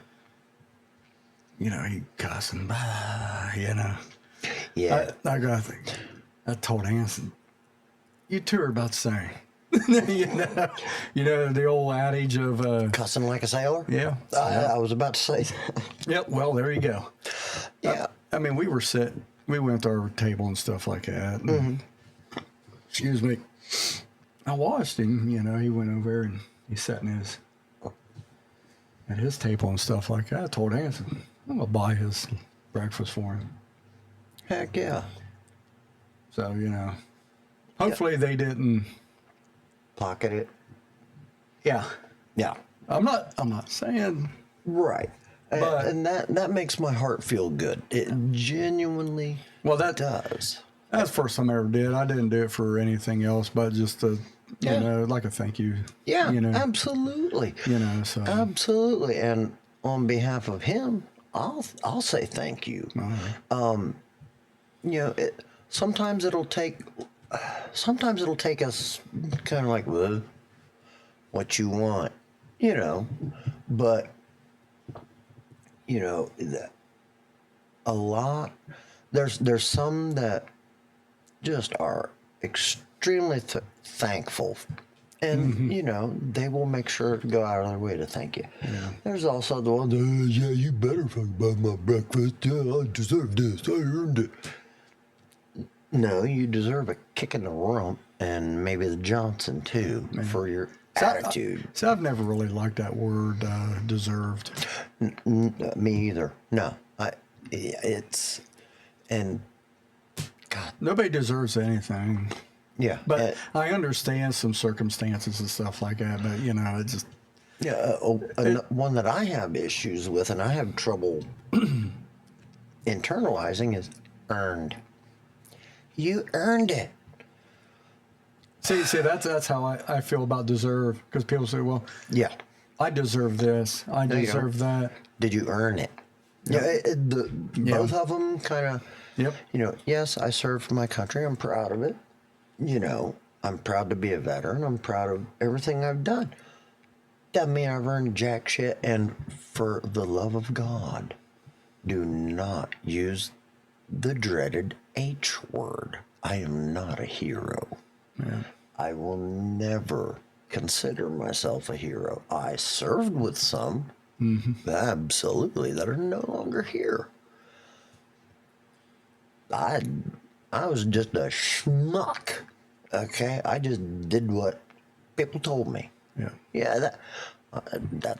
He cussing, Yeah. I told Anson, you two are about the same. The old adage of Cussing like a sailor? yeah. I was about to say that. Yep. Well, there you go. Yeah. I mean, we went to our table and stuff like that. And, excuse me. I watched him. He went over and he sat at his table and stuff like that. I told Anson, I'm gonna buy his breakfast for him. Heck yeah. So hopefully they didn't. Pocket it. Yeah. Yeah. I'm not saying. Right. But- and that makes my heart feel good. It genuinely does. That's the first time I ever did. I didn't do it for anything else, but just to, like a thank you. Yeah, absolutely. So. Absolutely. And on behalf of him, I'll say thank you. All right. Sometimes it'll take us kind of like, well, what you want, but a lot, there's some that just are extremely thankful, and they will make sure to go out of their way to thank you. Yeah. There's also the ones, yeah, you better fucking buy my breakfast. Yeah, I deserve this. I earned it. No, you deserve a kick in the rump, and maybe the Johnson too, for your attitude. So I've never really liked that word, deserved. Me either. No, and God, Nobody deserves anything. yeah, But I understand some circumstances and stuff like that. But it just one that I have issues with, and I have trouble internalizing is earned. You earned it. see that's how I feel about deserve, because people say, well, Yeah. I deserve this, I you deserve that. Did you earn it? Yep. Both of them kind of. Yep. Yes, I served my country. I'm proud of it. I'm proud to be a veteran. I'm proud of everything I've done. Doesn't mean I've earned jack shit. And for the love of God, do not use the dreaded H word. I am not a hero. Yeah. I will never consider myself a hero. I served with some, absolutely, that are no longer here. I was just a schmuck. Okay, I just did what people told me. Yeah. Yeah, that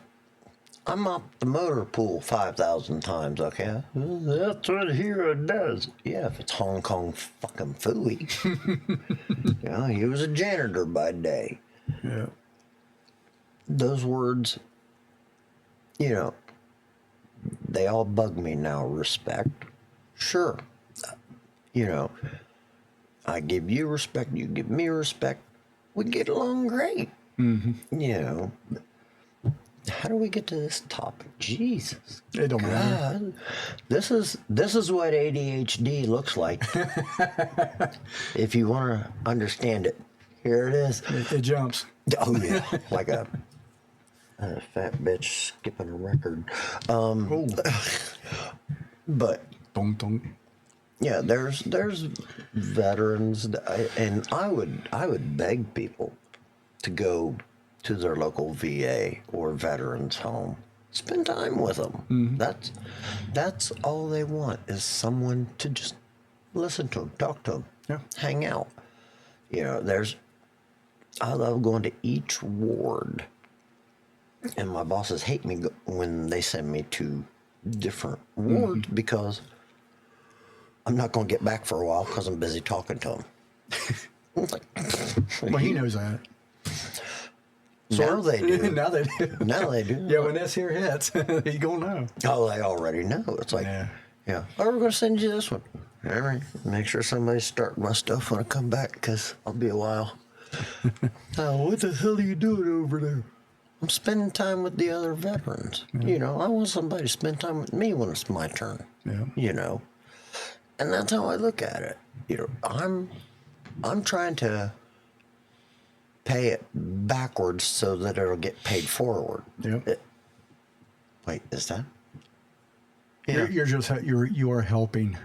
I mopped the motor pool 5,000 times. Okay, that's what a hero does. Yeah, if it's Hong Kong fucking phooey. He was a janitor by day. Yeah. Those words, they all bug me now. Respect, sure. I give you respect, you give me respect. We get along great. Mm-hmm. How do we get to this topic? Jesus. It don't matter. God. This is what ADHD looks like. If you want to understand it, here it is. It jumps. Oh yeah, like a fat bitch skipping a record. But Dong, dong. yeah, there's veterans, and I would beg people to go to their local VA or veterans home spend time with them. That's all they want, is someone to just listen to them, talk to them, Yeah. hang out. You know, I love going to each ward, and my bosses hate me when they send me to different wards because I'm not going to get back for a while because I'm busy talking to them. It's like, Well, he knows that. now they do. Now they do. Now they do. Yeah, when this here hits, he gonna know. Oh, they already know. It's like, Yeah. yeah. Oh, we're going to send you this one. All right. Make sure somebody's starting my stuff when I come back because I'll be a while. Oh, what the hell are you doing over there? I'm spending time with the other veterans. Yeah. You know, I want somebody to spend time with me when it's my turn. Yeah. You know, and that's how I look at it. You know, I'm trying to pay it backwards so that it'll get paid forward. Yep. Wait, is that? You are helping.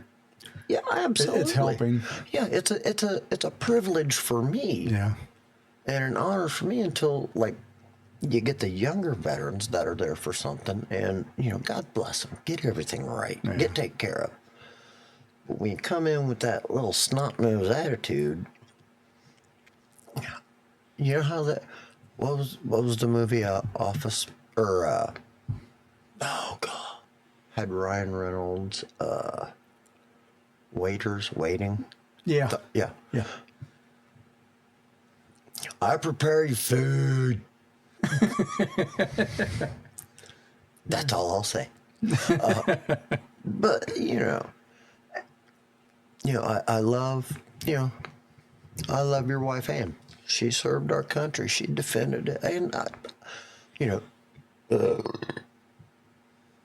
Yeah, absolutely. It's helping. Yeah, it's a privilege for me. Yeah. And an honor for me until, like, you get the younger veterans that are there for something, and, you know, God bless them. Get everything right. Yeah. Get taken care of. But when you come in with that little snot-nosed attitude, you know how that... What was the movie, Office? Or, oh, God. Had Ryan Reynolds, Waiting. Yeah. Yeah. Yeah. I prepare you food. That's all I'll say. But I love your wife Ann. She served our country. She defended it, and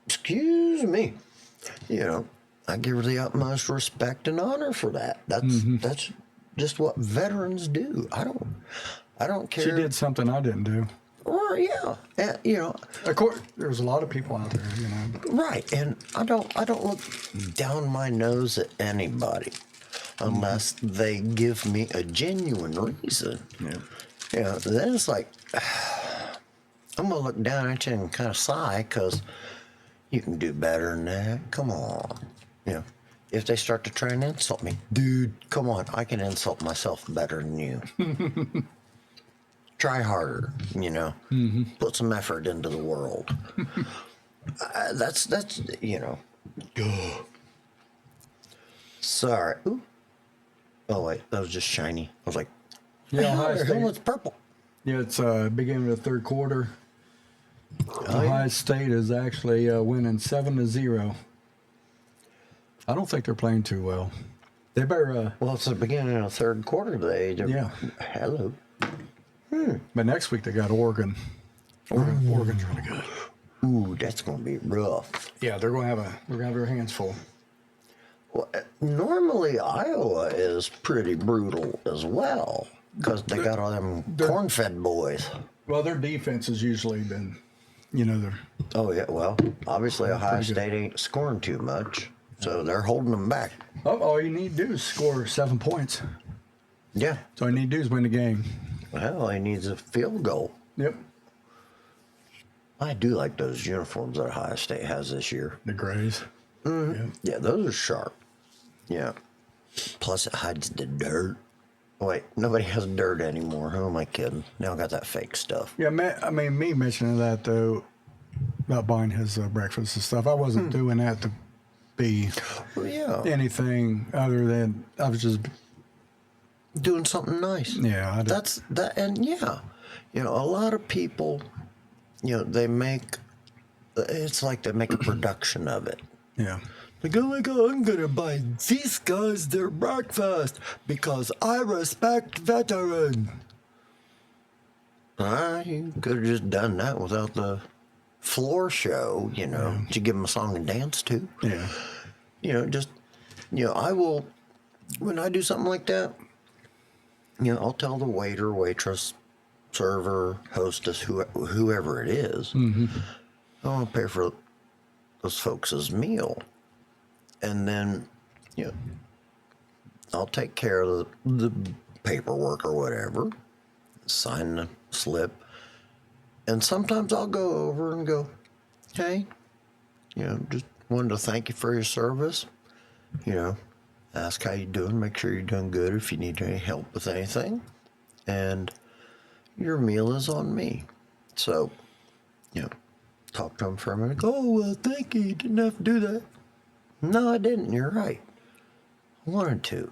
excuse me, I give her the utmost respect and honor for that. That's just what veterans do. I don't care. She did something I didn't do. Or Of course, there's a lot of people out there, right. And I don't look down my nose at anybody unless they give me a genuine reason. Yeah. Then it's like I'm gonna look down at you and kind of sigh because you can do better than that. Come on. If they start to try and insult me, dude, come on, I can insult myself better than you. Try harder, Put some effort into the world. That's Sorry. Ooh. Oh, wait, that was just shiny. I was like, Yeah, oh, Ohio the State. hell, it's purple. Yeah, it's beginning of the third quarter. Oh, Ohio yeah. State is actually winning 7-0. I don't think they're playing too well. They better. Well, it's the beginning of the third quarter. Yeah. Hello. But next week they got Oregon. Oregon's really good. Ooh, that's going to be rough. Yeah, they're going to have their hands full. Well, normally Iowa is pretty brutal as well because they got all them corn-fed boys. Well, their defense has usually been, they're. Oh, yeah, well, obviously Ohio pretty good. State ain't scoring too much, so they're holding them back. Oh, all you need to do is score 7 points. Yeah. So all you need to do is win the game. Well, he needs a field goal. Yep. I do like those uniforms that Ohio State has this year. The Grays. Yeah, those are sharp. Yeah. Plus, it hides the dirt. Wait, nobody has dirt anymore. Who am I kidding? Now I got that fake stuff. Yeah, me mentioning that, though, about buying his breakfast and stuff, I wasn't doing that to be Well, yeah. anything other than I was just, Doing something nice. yeah. That's that. And yeah, a lot of people, they make, it's like they make a production of it. Yeah. Like, oh my God, I'm going to buy these guys their breakfast because I respect veterans. You could have just done that without the floor show, Did you give them a song and dance to? Yeah. I will, when I do something like that, I'll tell the waiter, waitress, server, hostess, whoever it is, I want to pay for those folks' meal. And then, I'll take care of the paperwork or whatever, sign the slip. And sometimes I'll go over and go, hey, just wanted to thank you for your service. Ask how you doing, make sure you're doing good if you need any help with anything. And your meal is on me. So, talk to him for a minute. Oh, well, thank you. You didn't have to do that. No, I didn't. You're right. I wanted to,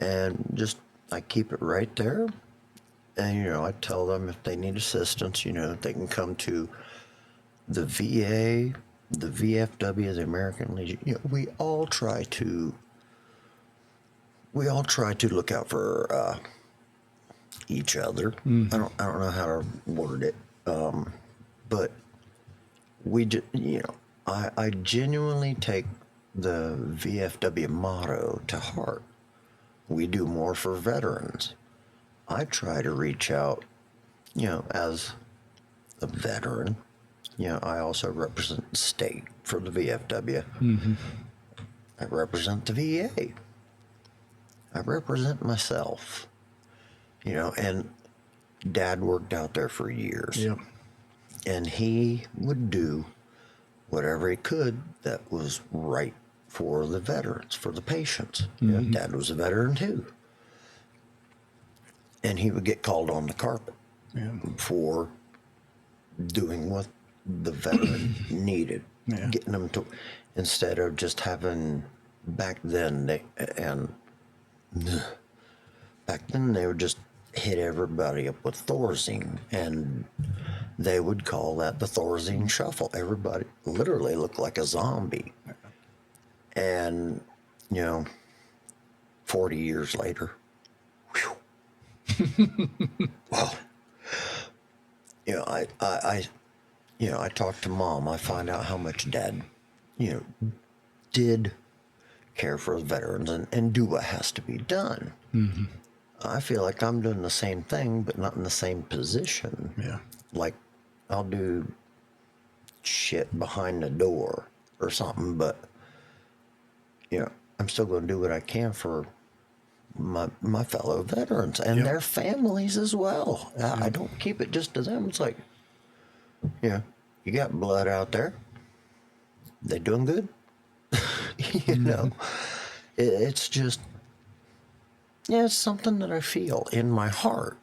and just I keep it right there. And, I tell them if they need assistance, they can come to the VA, the VFW, the American Legion. We all try to look out for each other. I don't know how to word it, but I genuinely take the VFW motto to heart. We do more for veterans. I try to reach out, as a veteran. I also represent the state for the VFW. I represent the VA. I represent myself. And Dad worked out there for years. Yep. And he would do whatever he could that was right for the veterans, for the patients. Dad was a veteran too. And he would get called on the carpet for doing what the veteran needed. Getting them to, instead of just having, back then they would just hit everybody up with Thorazine, and they would call that the Thorazine shuffle. Everybody literally looked like a zombie. And 40 years later, wow. I talked to Mom. I find out how much Dad, did care for the veterans and do what has to be done. I feel like I'm doing the same thing, but not in the same position. Yeah. Like, I'll do shit behind the door or something, but, I'm still going to do what I can for my fellow veterans and their families as well. I don't keep it just to them. It's like, you got blood out there. They doing good? It's just, it's something that I feel in my heart.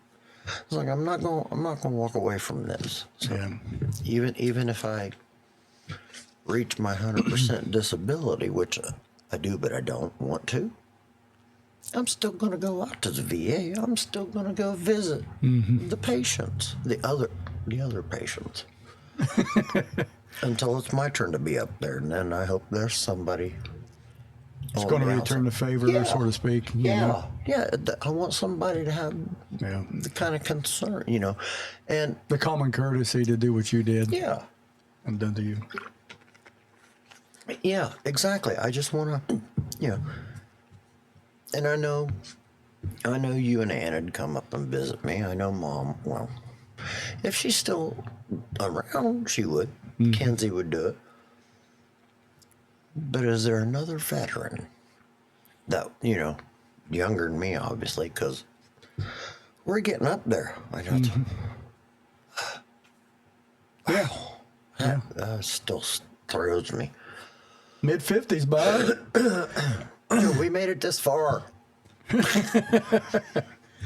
It's like I'm not gonna walk away from this. So even if I reach my 100% disability, which I do, but I don't want to, I'm still gonna go out to the VA. I'm still gonna go visit the patients, the other patients, until it's my turn to be up there, and then I hope there's somebody. It's going to return the favor, so to speak. Yeah. I want somebody to have the kind of concern, and the common courtesy to do what you did. Yeah. And done to you. Yeah, exactly. I just want to, and I know you and Anna'd come up and visit me. I know Mom, well, if she's still around, she would. Kenzie would do it. But is there another veteran that, younger than me, obviously, because we're getting up there. I know. Wow. That still throws me. Mid-50s, bud. Dude, we made it this far.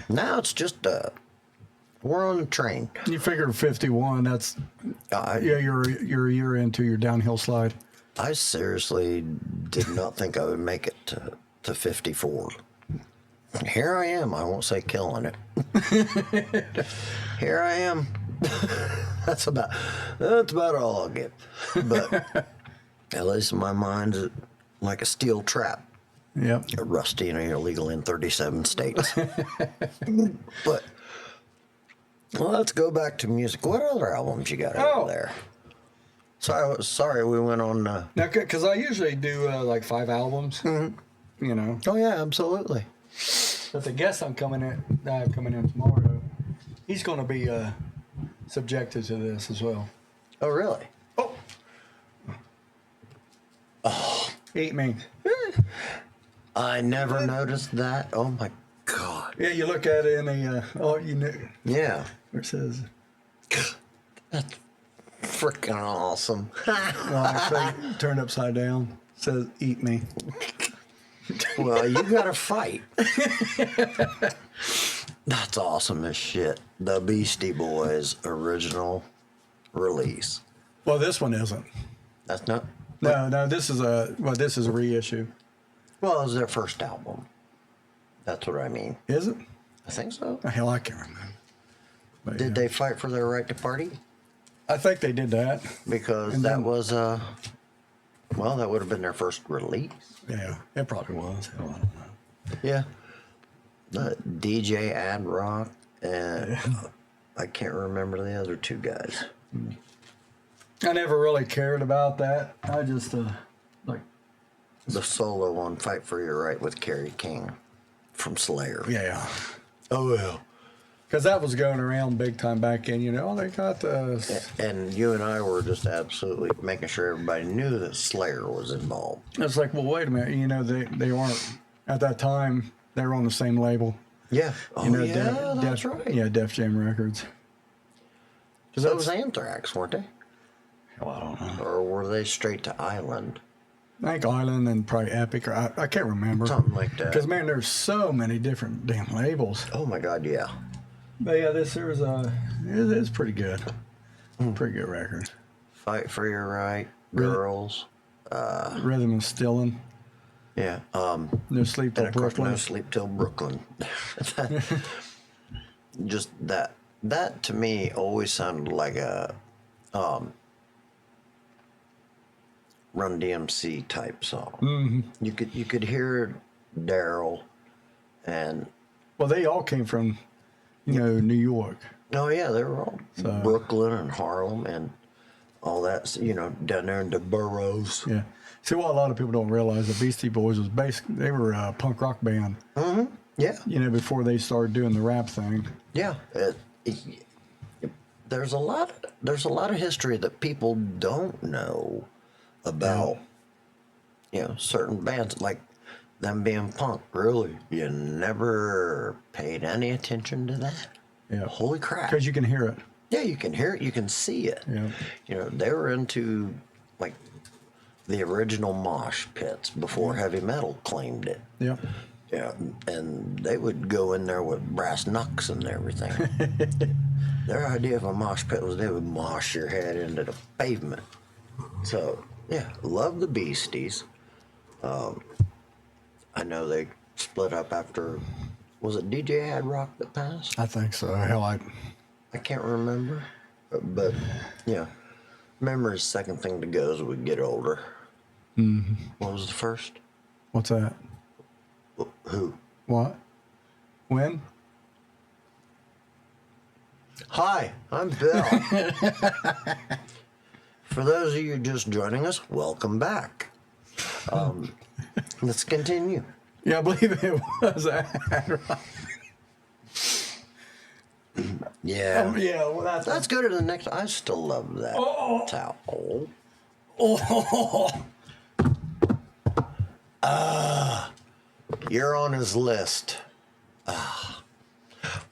Now it's just, we're on the train. You figure 51, that's, you're a year into your downhill slide. I seriously did not think I would make it to 54. Here I am. I won't say killing it. Here I am. That's about all I'll get. But at least my mind's like a steel trap. Yep. You're rusty and illegal in 37 states. But let's go back to music. What other albums you got over there? Sorry, we went on. Now, because I usually do like 5 albums. Oh yeah, absolutely. But the guest I'm coming in tomorrow, he's going to be subjected to this as well. Oh really? Oh, eat me. I never noticed that. Oh my God. Yeah, you look at it in the you know. Yeah. Where it says. That's freaking awesome. Well, actually, turned upside down. Says, "Eat me." Well, you gotta fight. That's awesome as shit. The Beastie Boys original release. Well, this one isn't. That's not. No. This is a reissue. Well, it was their first album. That's what I mean. Is it? I think so. Hell, I can't remember. But, Did they fight for their right to party? I think they did that. Because And that then- was well, that would have been their first release. Yeah, it probably was. Hell, I don't know. Yeah. DJ Ad Rock and I can't remember the other two guys. I never really cared about that. I just like. The solo on Fight for Your Right with Kerry King from Slayer. Yeah. Oh, well. Because that was going around big time back in, they got the... And you and I were just absolutely making sure everybody knew that Slayer was involved. It's like, well, wait a minute, they weren't, at that time, they were on the same label. Yeah. Oh, that's right. Yeah, Def Jam Records. So that was Anthrax, weren't they? Hell, I don't know. Or were they straight to Island? I think Island and probably Epic, or I can't remember. Something like that. Because, man, there's so many different damn labels. Oh, my God, yeah. But, yeah, this here's it's pretty good. Pretty good record. Fight for Your Right, Girls. Rhythm and Stillin'. Yeah. No Sleep Till And of course, Brooklyn. No Sleep Till Brooklyn. Just that to me always sounded like a Run DMC type song. Mm-hmm. You could hear Daryl and Well, they all came from, New York. oh yeah, they were all Brooklyn and Harlem and all that. Down there in the boroughs. Yeah. See, what a lot of people don't realize, the Beastie Boys was basically, they were a punk rock band. Mm-hmm. Yeah. Before they started doing the rap thing. Yeah. There's a lot of history that people don't know about. Certain bands like them being punk. Really, you never paid any attention to that. Yeah. Holy crap! Because you can hear it. Yeah, you can hear it. You can see it. Yeah. They were into like the original mosh pits before heavy metal claimed it. Yeah. Yeah, and they would go in there with brass knucks and everything. Their idea of a mosh pit was they would mosh your head into the pavement. So, yeah, love the Beasties. I know they split up after, was it DJ Ad Rock that passed? I think so. Hell, I can't remember. But, yeah, memory's the second thing to go as we get older. Mm-hmm. What was the first? What's that? Who? What? When? Hi, I'm Bill. For those of you just joining us, welcome back. Let's continue. Yeah, I believe it was. Yeah. Yeah, well, Let's go to the next. I still love that towel. You're on his list.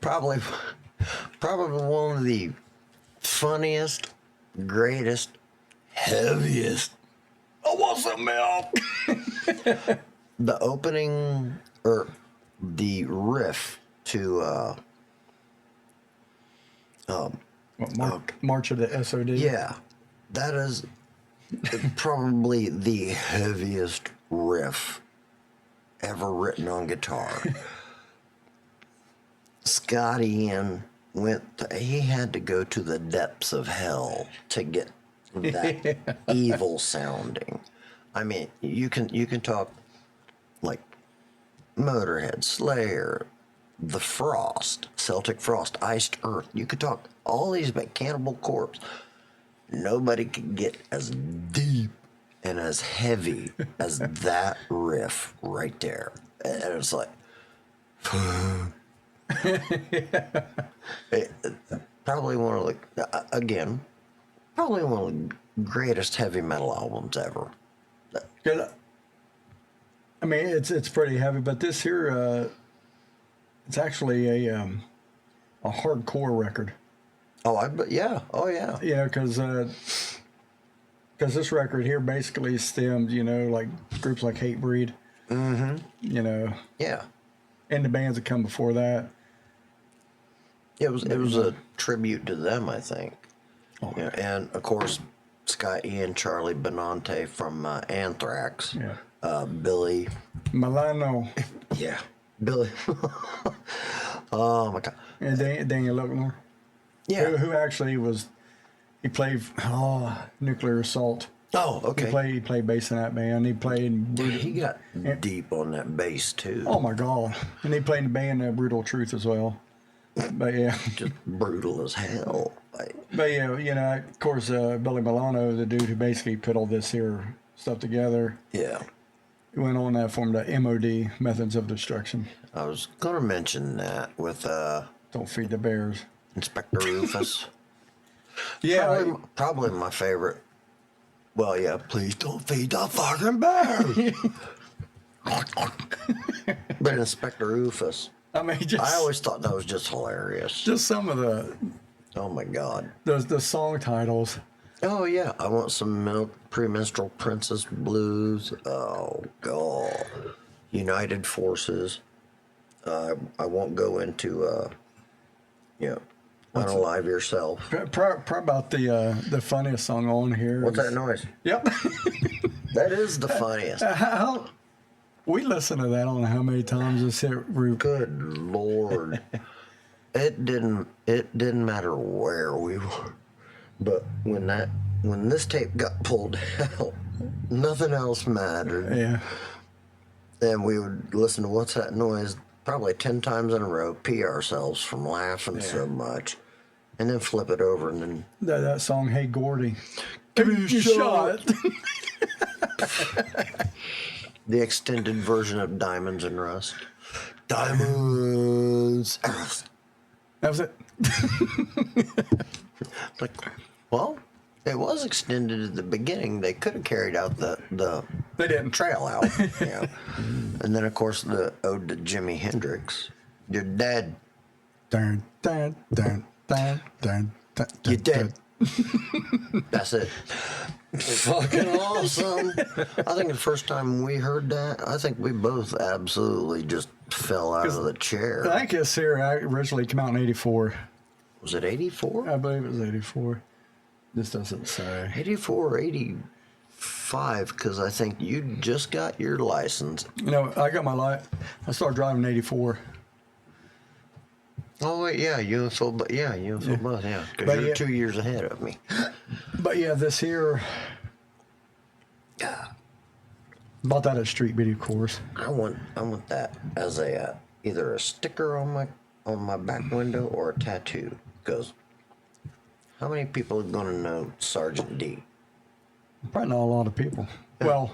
Probably one of the funniest, greatest, heaviest. I want some milk. The opening or the riff to March of the SOD. yeah, that is probably the heaviest riff ever written on guitar. Scott Ian he had to go to the depths of hell to get that evil sounding. I mean, you can talk like Motorhead, Slayer, The Frost, Celtic Frost, Iced Earth. You could talk all these about Cannibal Corpse. Nobody could get as deep and as heavy as that riff right there. And it's like, probably one of the, probably one of the greatest heavy metal albums ever. Good. I mean, it's pretty heavy, but this here, it's actually a hardcore record. But yeah. Oh, yeah. You know, because this record here basically stemmed, you know, like groups like Hatebreed, you know, Yeah. and the bands that come before that. It was a tribute to them, I think. Oh, Yeah, and of course, Scott Ian, Charlie Benante from Anthrax, yeah. Billy. Milano Yeah, Billy. Oh my God. and Daniel Lookmore, Yeah. who actually was, he played Nuclear Assault. Oh, okay. He played bass in that band. He played. Dude, he got deep on that bass too. Oh my God! And he played in the band Brutal Truth as well. But yeah, Just brutal as hell. Like, but yeah, you know, of course, Billy Milano, the dude who basically put all this here stuff together, yeah. he went on that formed the MOD, Methods of Destruction. I was gonna mention that with Don't feed the bears. Inspector Rufus. Yeah, Probably my favorite. Well, yeah. Please don't feed the fucking bear. But Inspector Rufus. I mean, just I always thought that was just hilarious. just some of Oh my God. the song titles. Oh yeah, I want some milk. Premenstrual Princess Blues. Oh God. United Forces. I won't go into. Unalive yourself. Probably about the funniest song on here. What's that noise? Yep. That is the funniest. How we listened to that on how many times this hit Rube. Good Lord. It didn't matter where we were, but when this tape got pulled out, nothing else mattered. Yeah. And we would listen to What's That Noise probably 10 times in a row, pee ourselves from laughing so much, and then flip it over and then That song, Hey Gordy. give me a shot. The extended version of Diamonds and Rust. Diamonds and Rust. That was it. Like, well, it was extended at the beginning. They could have carried out the They didn't. trail out. Yeah. And then, of course, the ode to Jimi Hendrix. You're dead. Dun, dun, dun, dun, dun, dun, You're dun, dead. That's it. Fucking awesome. I think the first time we heard that, I think we both absolutely just fell out of the chair. I think this here originally came out in 84. Was it 84? I believe it was 84. This doesn't say. 84 or 85, because I think you just got your license. You know, I got my I started driving in 84. Oh, wait, yeah, you and Phil, both, yeah. Because But you're yeah. 2 years ahead of me. But yeah, this here, bought that at Street Video Course. I want that as a either a sticker on my back window or a tattoo. Because how many people are going to know Sergeant D? Probably not a lot of people. Well,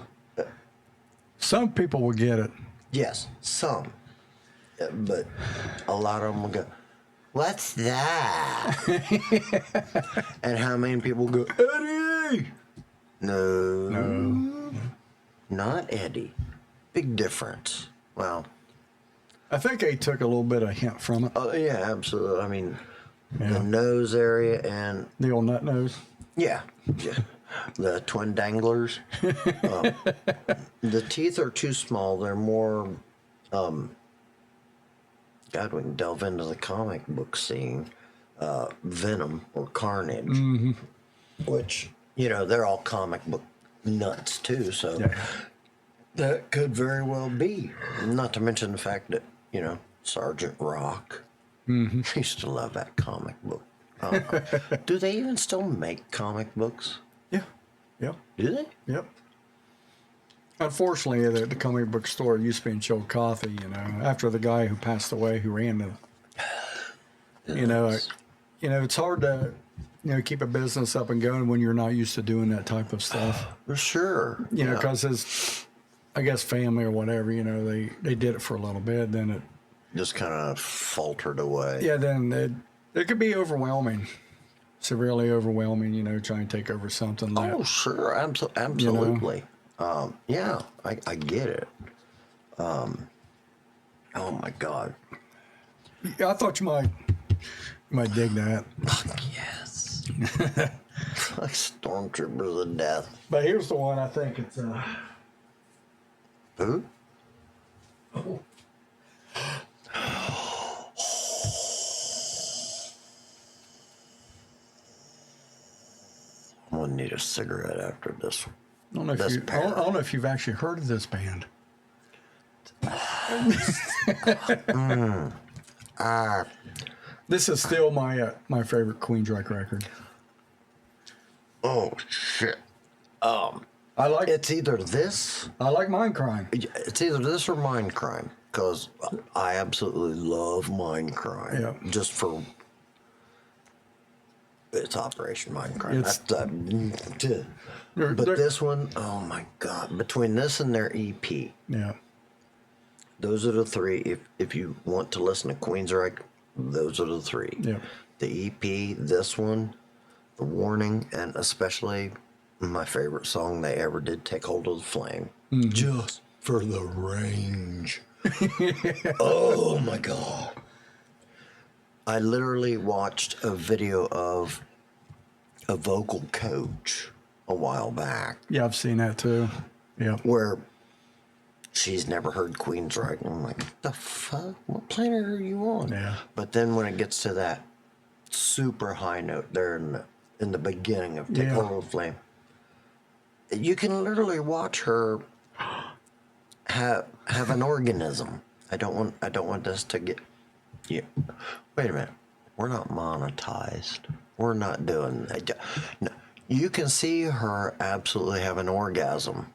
some people will get it. Yes, some. But a lot of them will go, what's that? And how many people go, Eddie? No. Not Eddie. Big difference. Well, I think they took a little bit of hint from it. oh yeah, absolutely. I mean, the nose area and The old nut nose. yeah, the twin danglers. The teeth are too small. They're more. God, we can delve into the comic book scene. Venom or Carnage, which they're all comic book nuts too. So that could very well be. Not to mention the fact that Sergeant Rock. I used to love that comic book. Do they even still make comic books? Yeah. Yep. Do they? Yep. Unfortunately, the comic book store used to be in Chillicothe, after the guy who passed away who ran it. It's hard to, keep a business up and going when you're not used to doing that type of stuff. For sure. Because his, I guess, family or whatever, they did it for a little bit, then it just kind of faltered away. Yeah, then it could be overwhelming, severely overwhelming, trying to take over something like Oh, sure. Absolutely. Yeah, I get it. Oh, my God. Yeah, I thought you might dig that. Yeah. Like stormtroopers of death. But here's the one I think it's Who? oh, I'm gonna need a cigarette after this. I don't know if This you, I pair. don't know if you've actually heard of this band. This is still my favorite Queensryche record. Oh shit. I like It's either this. I like Mind Crime. It's either this or Mind Crime, because I absolutely love Mind Crime. Yeah. Just for it's Operation Mind Crime. It's- But they're- this one, oh my god! Between this and their EP, Yeah. those are the three. If you want to listen to Queensryche, those are the three. Yeah. The EP, this one, The Warning, and especially my favorite song they ever did, Take Hold of the Flame. Just for the range. Oh my God. I literally watched a video of a vocal coach a while back Yeah, I've seen that too. Yeah. where she's never heard Queensryche. And I'm like, what the fuck? What planet are you on? Yeah. But then when it gets to that super high note there in the beginning of Take Yeah. Hold of the Flame, you can literally watch her have an organism. I don't want this to get. Yeah. Wait a minute. We're not monetized. We're not doing that. No. You can see her absolutely have an orgasm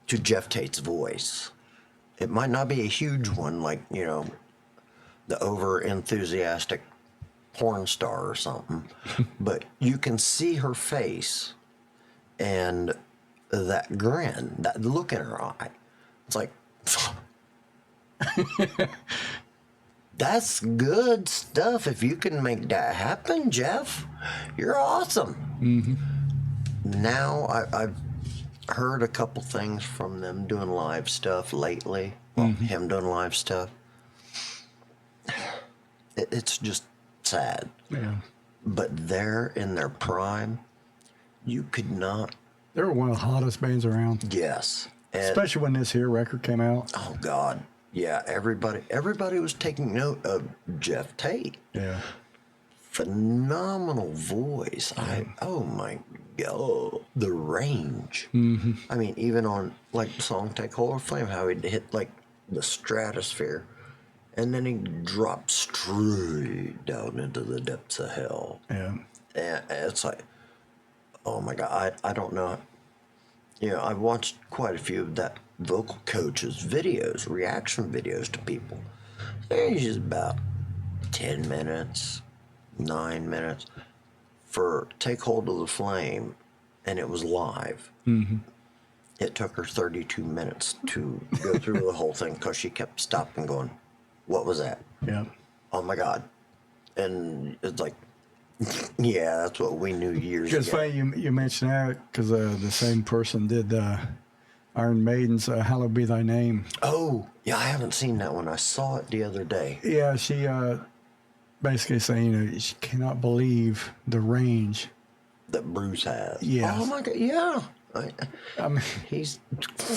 to Jeff Tate's voice. It might not be a huge one, like, you know, the over enthusiastic porn star or something, but you can see her face and that grin, that look in her eye. It's like, that's good stuff. If you can make that happen, Jeff, you're awesome. Now I've heard a couple things from them doing live stuff lately. Well, him doing live stuff. It's just sad. Yeah. But they're in their prime. You could not. They were one of the hottest bands around, Yes. And, especially when this here record came out. oh God. Yeah. Everybody was taking note of Jeff Tate. Yeah. Phenomenal voice. Oh my God, the range. I mean, even on like the song "Take Hold of Flame," how he'd hit like the stratosphere, and then he dropped straight down into the depths of hell. Yeah. And it's like, oh my God, I don't know. You know, I've watched quite a few of that vocal coach's videos, reaction videos to people. They're usually about 10 minutes. 9 minutes for Take Hold of the Flame, and it was live. It took her 32 minutes to go through the whole thing because she kept stopping going, what was that? Yeah. Oh my God. And it's like, yeah, that's what we knew years It's ago. funny you mentioned that because the same person did Iron Maiden's "Hallowed Be Thy Name." Oh, yeah, I haven't seen that one. I saw it the other day. Yeah, she basically saying, you know, she cannot believe the range. That Bruce has. Yes. Oh my God, yeah. I mean, He's,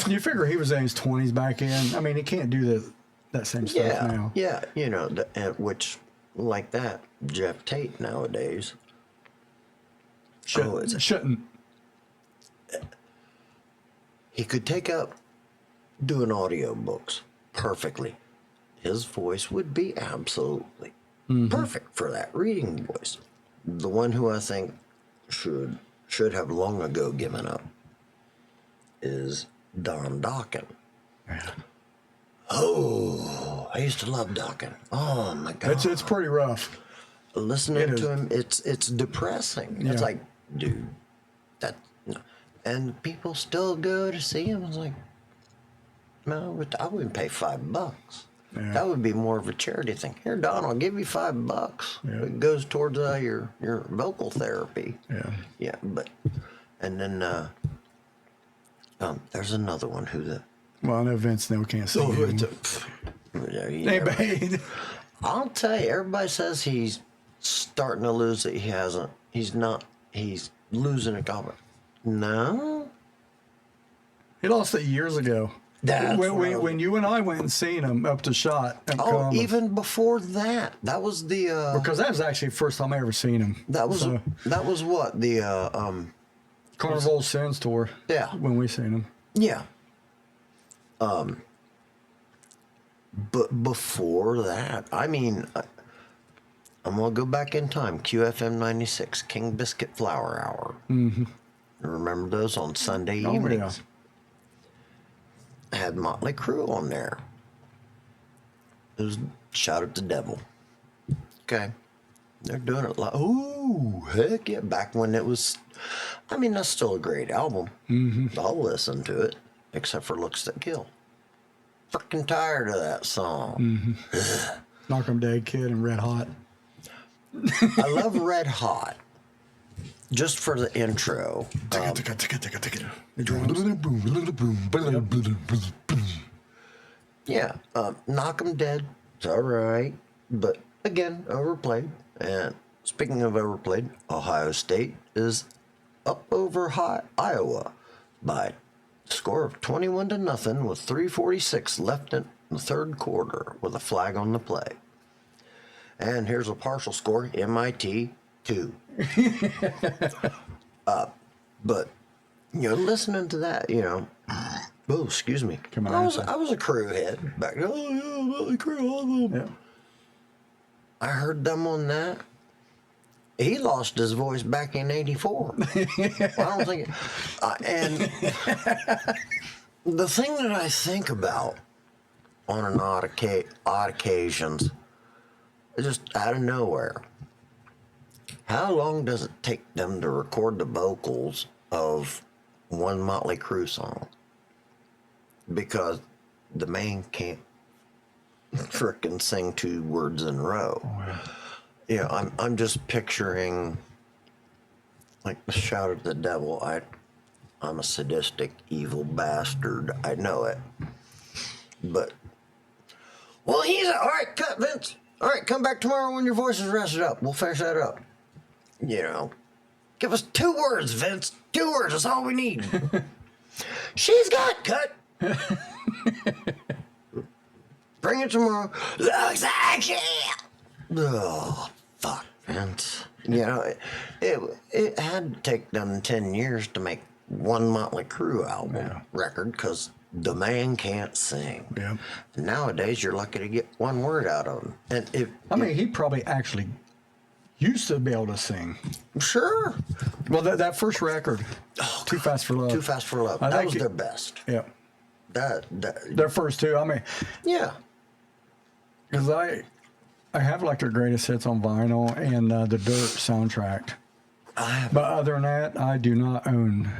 you figure he was in his 20s back then. I mean, he can't do that same stuff yeah, now. yeah, you know, which, like that, Jeff Tate nowadays. Shouldn't. He could take up doing audiobooks perfectly. His voice would be absolutely perfect for that reading voice. The one who I think should have long ago given up is Don Dokken. Yeah. Oh, I used to love Dokken. Oh my God. It's pretty rough. Listening It is. to him, it's depressing. It's Yeah. like, dude, that, no. And people still go to see him. It's like, no, I wouldn't pay $5. Yeah. That would be more of a charity thing. Here, Don, I'll give you $5. Yeah. It goes towards your vocal therapy. Yeah. Yeah, but and then there's another one who the Well, I know Vince Neil can't sing. it's anymore. yeah, you Hey, never- babe. I'll tell you, everybody says he's starting to lose it. He hasn't. He's not. He's losing a confidence. No. He lost it years ago. That's When you and I went and seen him up to shot. At Oh, Columbus. even before that. That was the. Because that was actually the first time I ever seen him. That was what the. Carnival Sins tour. Yeah. When we seen him. Yeah. But before that, I mean, I'm gonna go back in time. QFM 96, King Biscuit Flower Hour. Mm-hmm. Remember those on Sunday evenings? Yeah. Had Motley Crue on there. It was Shout at the Devil. Okay. They're doing it like, ooh, heck yeah. Back when it was, I mean, that's still a great album. Mm-hmm. I'll listen to it, except for Looks That Kill. Freaking tired of that song. Mm-hmm. Knock 'em Dead Kid and Red Hot. I love Red Hot. Just for the intro. Yeah, Knock 'em Dead. It's all right. But again, overplayed. And speaking of overplayed, Ohio State is up over Iowa by a score of 21-0 with 3:46 left in the third quarter with a flag on the play. And here's a partial score, MIT 2. But, listening to that, oh, excuse me. I was a crew head back then. Oh, yeah, Motley Crue, all of them. Yeah. I heard them on that. He lost his voice back in '84. I don't think and the thing that I think about on an odd occasions, just out of nowhere, how long does it take them to record the vocals of one Motley Crue song? Because the man can't frickin' sing 2 words in a row. Oh, yeah. I'm just picturing like the Shout at the Devil. I'm a sadistic, evil bastard. I know it. But well, all right, cut, Vince. All right, come back tomorrow when your voice is rested up. We'll finish that up. Give us 2 words, Vince. 2 words. That's all we need. She's got cut. Bring it tomorrow. Looks like shit. Oh, fuck, Vince. It had to take them 10 years to make one Motley Crue album record because the man can't sing. Yeah. Nowadays, you're lucky to get 1 word out of him. And he probably actually used to be able to sing. Sure. Well, that first record, Too Fast for Love. Too Fast for Love. That was their best. Yeah. Their first 2. Yeah. Because I have like their greatest hits on vinyl and the Dirt soundtrack. But other than that, I do not own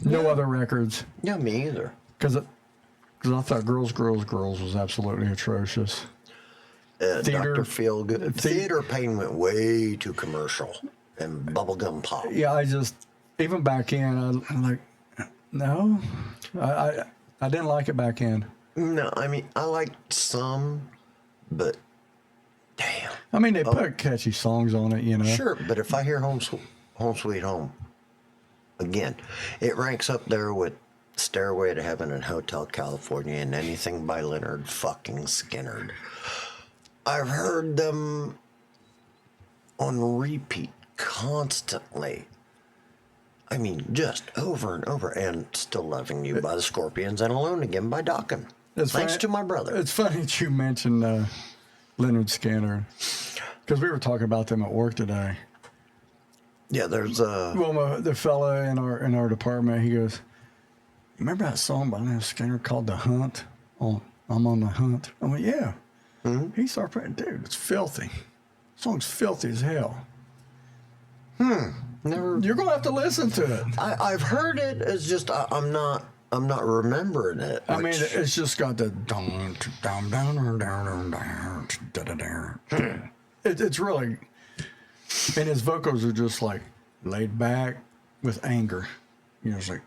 no other records. Yeah, me either. Because I thought Girls was absolutely atrocious. Dr. Feelgood. Theater Pain went way too commercial and bubblegum pop. Yeah, even back in, I'm like, no, I didn't like it back in. No, I liked some, but damn. They put catchy songs on it, Sure, but if I hear Home Sweet Home, again, it ranks up there with Stairway to Heaven and Hotel California and anything by Leonard fucking Skinner. I've heard them on repeat constantly. Just over and over. And Still Loving You by the Scorpions and Alone Again by Dokken. Thanks to my brother. It's funny that you mentioned Leonard Skinner because we were talking about them at work today. Yeah, there's the fella in our department, he goes, remember that song by Leonard Skinner called The Hunt? Oh, I'm on the hunt. I went, yeah. Mm-hmm. He started playing, dude, it's filthy. The song's filthy as hell. Never. You're gonna have to listen to it. I've heard it. It's just I'm not remembering it. It's just got the it's really, and his vocals are just like laid back with anger. It's like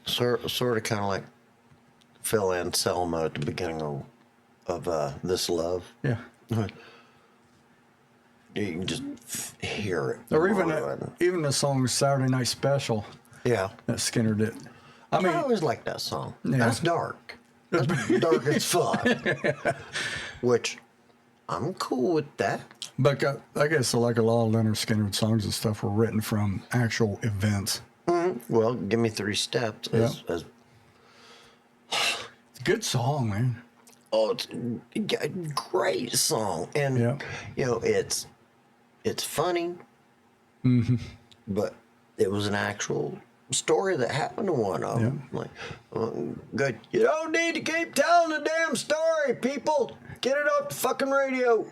sort of kind of like Phil Anselmo at the beginning of This Love. Yeah. You can just hear it. Or brewing. even the song Saturday Night Special Yeah. that Skinner did. I I mean, always like that song. Yeah. That's dark. That's dark as fuck. Which, I'm cool with that. but I guess like a lot of Leonard Skinner songs and stuff were written from actual events. Well, give me 3 steps. As It's a good song, man. oh, it's a great song, and Yeah. you know it's funny, but it was an actual story that happened to one of them. Like, good. You don't need to keep telling the damn story, people. Get it off the fucking radio.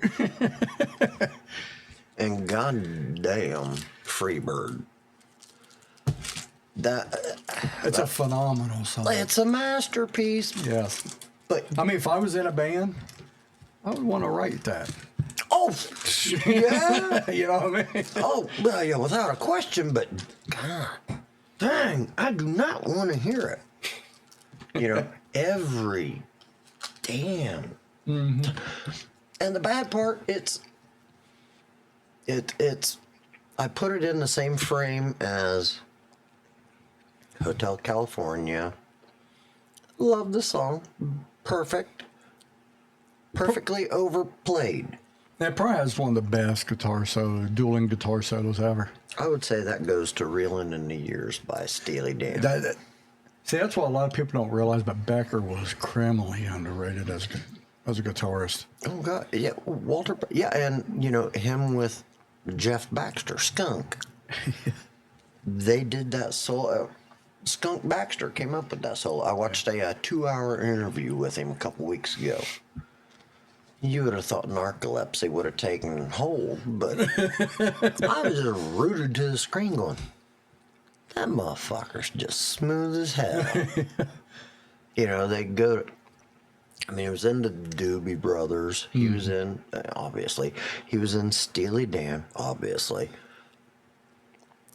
And goddamn, Freebird. It's a phenomenal song. It's a masterpiece. Yes. But I mean, if I was in a band, I would want to write that. oh, yeah. You know what I mean? Oh, well, yeah, without a question, but God dang, I do not want to hear it. You know, every damn. And the bad part, it's I put it in the same frame as Hotel California. Love the song. Perfectly overplayed. That probably has one of the best dueling guitar solos ever. I would say that goes to Reelin' in the Years by Steely Dan. See, that's what a lot of people don't realize, but Becker was criminally underrated as a guitarist. Oh God, yeah, Walter. Yeah, and you know him with Jeff Baxter, Skunk. They did that solo. Skunk Baxter came up with that solo. I watched a 2-hour interview with him a couple weeks ago. You would have thought narcolepsy would have taken hold, but I was just rooted to the screen going, that motherfucker's just smooth as hell. You know, they go to, I mean, he was in the Doobie Brothers. He was in, obviously. He was in Steely Dan, obviously.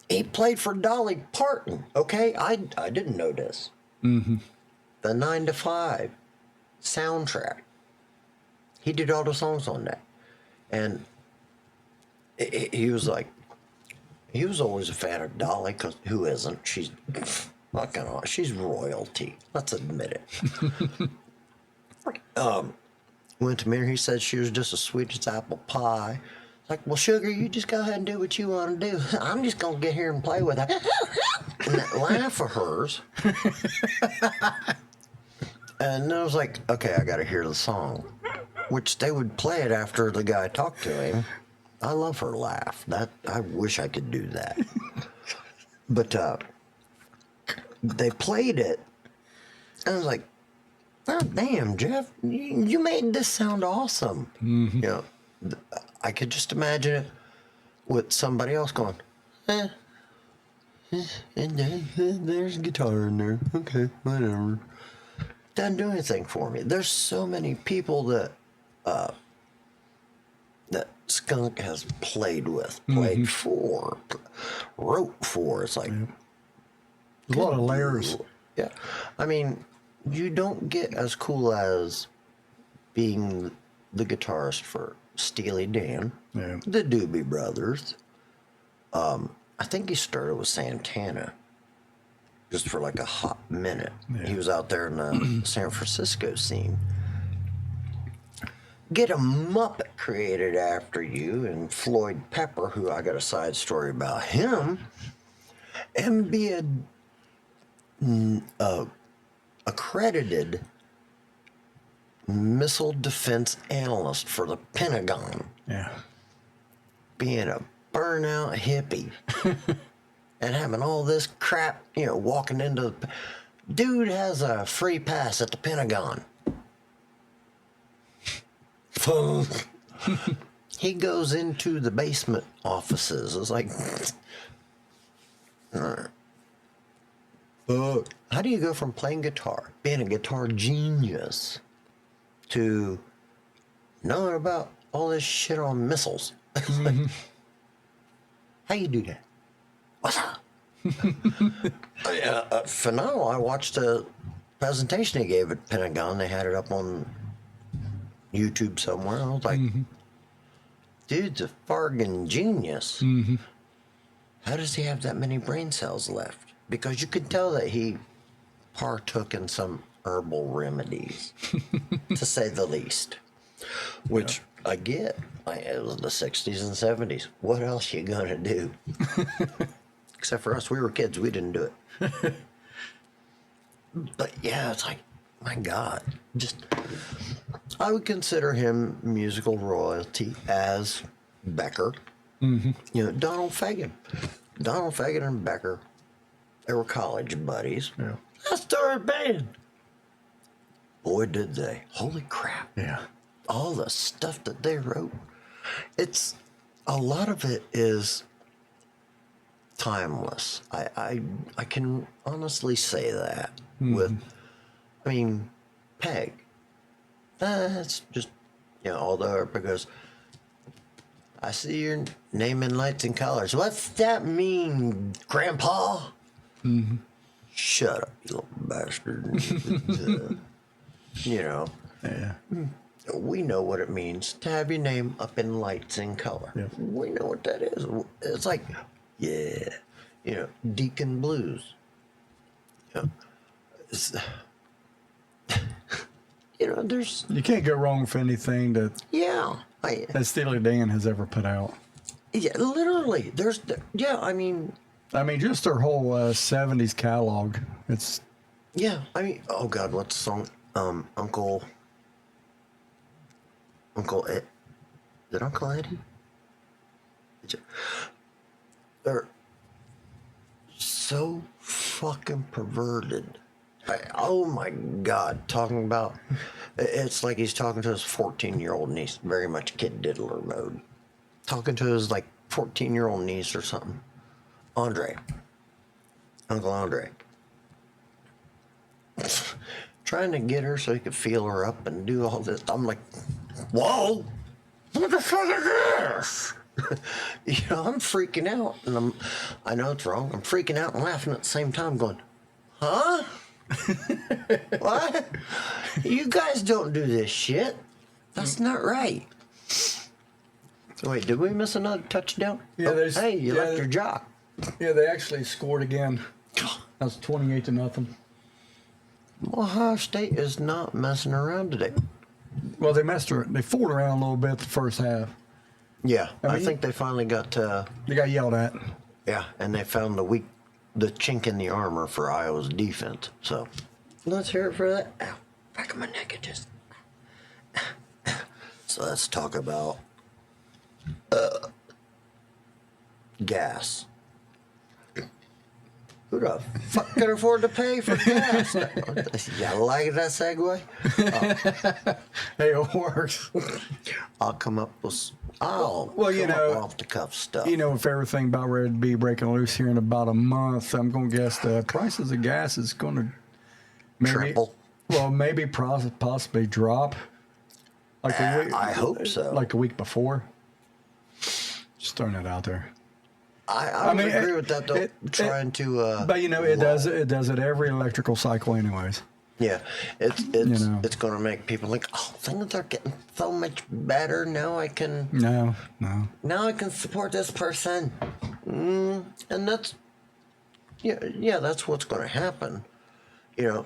He played for Dolly Parton, okay? I didn't know this. The 9 to 5 soundtrack. He did all the songs on that. And he was like, he was always a fan of Dolly, because who isn't? She's fucking awesome. She's royalty. Let's admit it. Went to Mary, he said she was just as sweet as apple pie. Like, well, sugar, you just go ahead and do what you want to do. I'm just going to get here and play with her. And that laugh of hers. And I was like, okay, I got to hear the song. Which they would play it after the guy talked to him. I love her laugh. I wish I could do that. But they played it. And I was like, oh, damn, Jeff, you made this sound awesome. You know, I could just imagine it with somebody else going, and then there's a guitar in there. Okay, whatever. Doesn't do anything for me. There's so many people that Skunk has played with, played for, wrote for. It's like There's a lot of layers. Yeah, I mean, you don't get as cool as being the guitarist for Steely Dan, the Doobie Brothers. I think he started with Santana, just for like a hot minute. He was out there in the San Francisco scene. Get a Muppet created after you, and Floyd Pepper, who I got a side story about him, and be a accredited missile defense analyst for the Pentagon. Yeah. Being a burnout hippie and having all this crap, you know, walking into the... Dude has a free pass at the Pentagon. He goes into the basement offices. It's like... how do you go from playing guitar, being a guitar genius, to knowing about all this shit on missiles? How you do that? What's up? Phenomenal. I watched a presentation he gave at Pentagon. They had it up on YouTube somewhere. I was like, dude's a fargan genius. Mm-hmm. How does he have that many brain cells left? Because you could tell that he partook in some herbal remedies, to say the least. Which I get. It was the 60s and 70s. What else you gonna do? Except for us, we were kids. We didn't do it. But yeah, it's like, my God. Just, I would consider him musical royalty as Becker. Mm-hmm. You know, Donald Fagen. Donald Fagen and Becker, they were college buddies. Yeah. Let's start a band. Boy, did they. Holy crap. Yeah. All the stuff that they wrote. It's, a lot of it is timeless. I can honestly say that. With, I mean, Peg. That's just, you know, although, because I see your name in lights and colors. What's that mean, Grandpa? Mm-hmm. Shut up, you little bastard. You know, Yeah. we know what it means to have your name up in lights and color. Yeah. We know what that is. It's like, yeah, you know, Deacon Blues. You know, it's, you know, there's, You can't go wrong with anything that Steely Dan has ever put out. Yeah, literally. There's, yeah, I mean, just their whole 70s catalog. It's, yeah, I mean, oh God, what's the song? Uncle Ed. Is it Uncle Eddie? They're so fucking perverted. Oh my God, talking about, it's like he's talking to his 14-year-old niece, very much kid diddler mode. Talking to his like 14-year-old niece or something. Uncle Andre. Trying to get her so he could feel her up and do all this. I'm like, whoa, what the fuck is this? You know, I'm freaking out, and I know it's wrong. I'm freaking out and laughing at the same time, going, huh? What? You guys don't do this shit. That's not right. So wait, did we miss another touchdown? Yeah, hey, you left your jock. Yeah, they actually scored again. That's 28-0. Ohio State is not messing around today. Well, they fooled around a little bit the first half. Yeah, I I mean, think they finally got They got yelled at. yeah, and they found the chink in the armor for Iowa's defense. So let's hear it for that. Ow, back of my neck, it just. So let's talk about gas. Who the fuck can afford to pay for gas? Yeah, like that segue? Hey, it works. I'll come up with. Well, you know, off the cuff stuff. You know, if everything about ready to be breaking loose here in about a month, I'm going to guess the prices of gas is going to maybe triple. Well, maybe possibly drop. Like the week, I hope so. Like the week before. Just throwing it out there. I mean, agree with that though. Trying to. But you know, it does it every electrical cycle, anyways. Yeah, it's You know. it's going to make people think, oh, things are getting so much better now. I can No. now I can support this person, and that's yeah, that's what's going to happen. You know,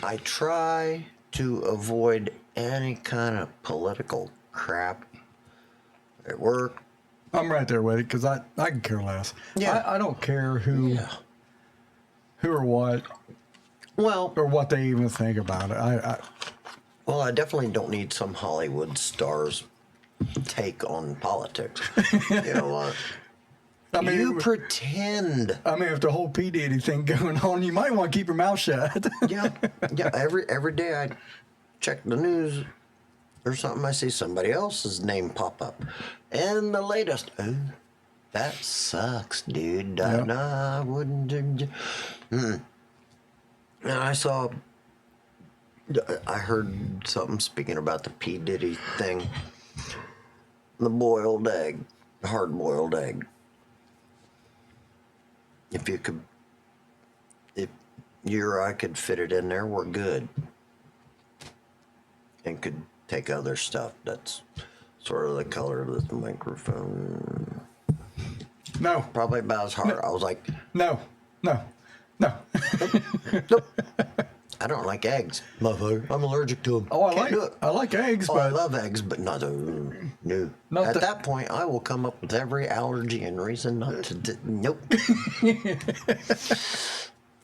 I try to avoid any kind of political crap at work. I'm right there with it because I can care less. Yeah. I don't care who or what Well, or what they even think about it. I definitely don't need some Hollywood star's take on politics. You know what? I mean, You pretend. I mean, if the whole P. Diddy thing going on, you might want to keep your mouth shut. Yeah. Every day I check the news or something, I see somebody else's name pop up, and the latest. Oh, that sucks, dude. Yep. Nah, I wouldn't. And I heard something speaking about the P. Diddy thing. The boiled egg, hard boiled egg. If you or I could fit it in there, we're good. And could take other stuff that's sort of the color of this microphone. No. Probably about as hard. I was like, No. nope. I don't like eggs, motherfucker. I'm allergic to them. Oh, Can't do it. I like eggs, Oh, I but love eggs, but not no. At that point, I will come up with every allergy and reason not to. Nope.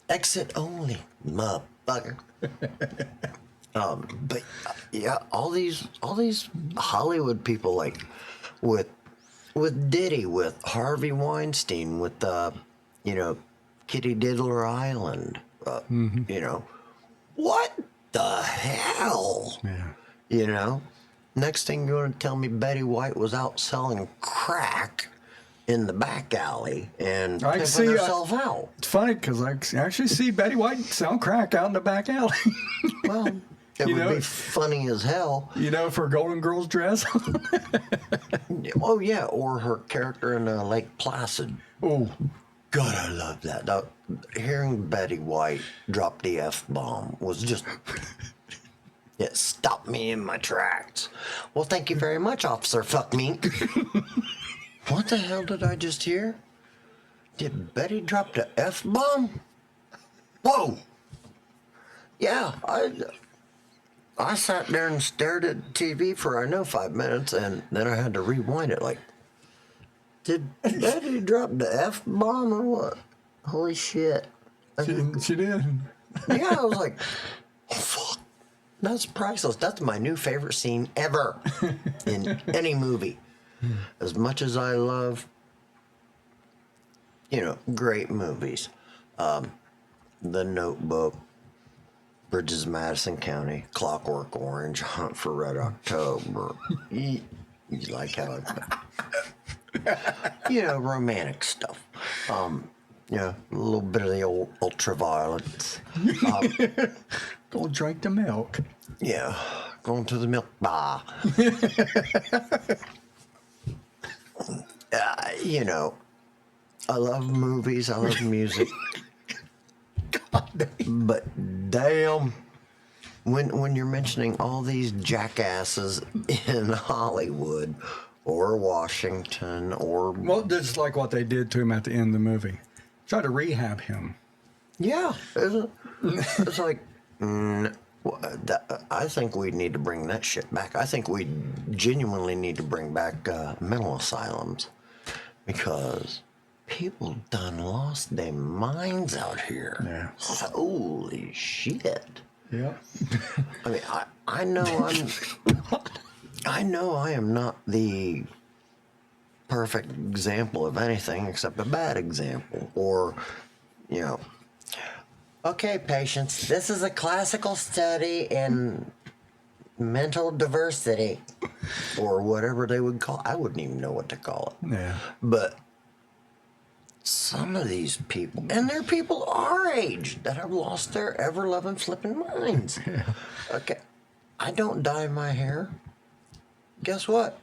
Exit only, motherfucker. But yeah, all these Hollywood people, like with Diddy, with Harvey Weinstein, with Kitty Diddler Island, what the hell? yeah. Next thing you're going to tell me Betty White was out selling crack in the back alley and I can pimping see, herself out. It's funny because I actually see Betty White selling crack out in the back alley. Well, it would be funny as hell. For a Golden Girls dress. Oh, yeah, or her character in Lake Placid. Oh, God, I love that. Now, hearing Betty White drop the F-bomb was just... It stopped me in my tracks. Well, thank you very much, Officer Fuck Me. What the hell did I just hear? Did Betty drop the F-bomb? Whoa! Yeah, I sat there and stared at TV for 5 minutes, and then I had to rewind it like, did Betty drop the F-bomb or what? Holy shit. she did. Yeah, I was like, oh, fuck. That's priceless. That's my new favorite scene ever in any movie. As much as I love, great movies. The Notebook, Bridges of Madison County, Clockwork Orange, Hunt for Red October. You like how romantic stuff. A little bit of the old ultraviolence. Go drink the milk. Yeah, going to the milk bar. I love movies. I love music. But damn, when you're mentioning all these jackasses in Hollywood or Washington or... Well, just like what they did to him at the end of the movie. Try to rehab him. Yeah. It's like... I think we need to bring that shit back. I think we genuinely need to bring back mental asylums because people done lost their minds out here. Yeah. Holy shit. Yeah. I mean, I know I am not the perfect example of anything except a bad example or, okay, patients, this is a classical study in mental diversity, or whatever they would call it. I wouldn't even know what to call it. Yeah. But some of these people, and they're people our age, that have lost their ever-loving flipping minds. Yeah. Okay, I don't dye my hair. Guess what?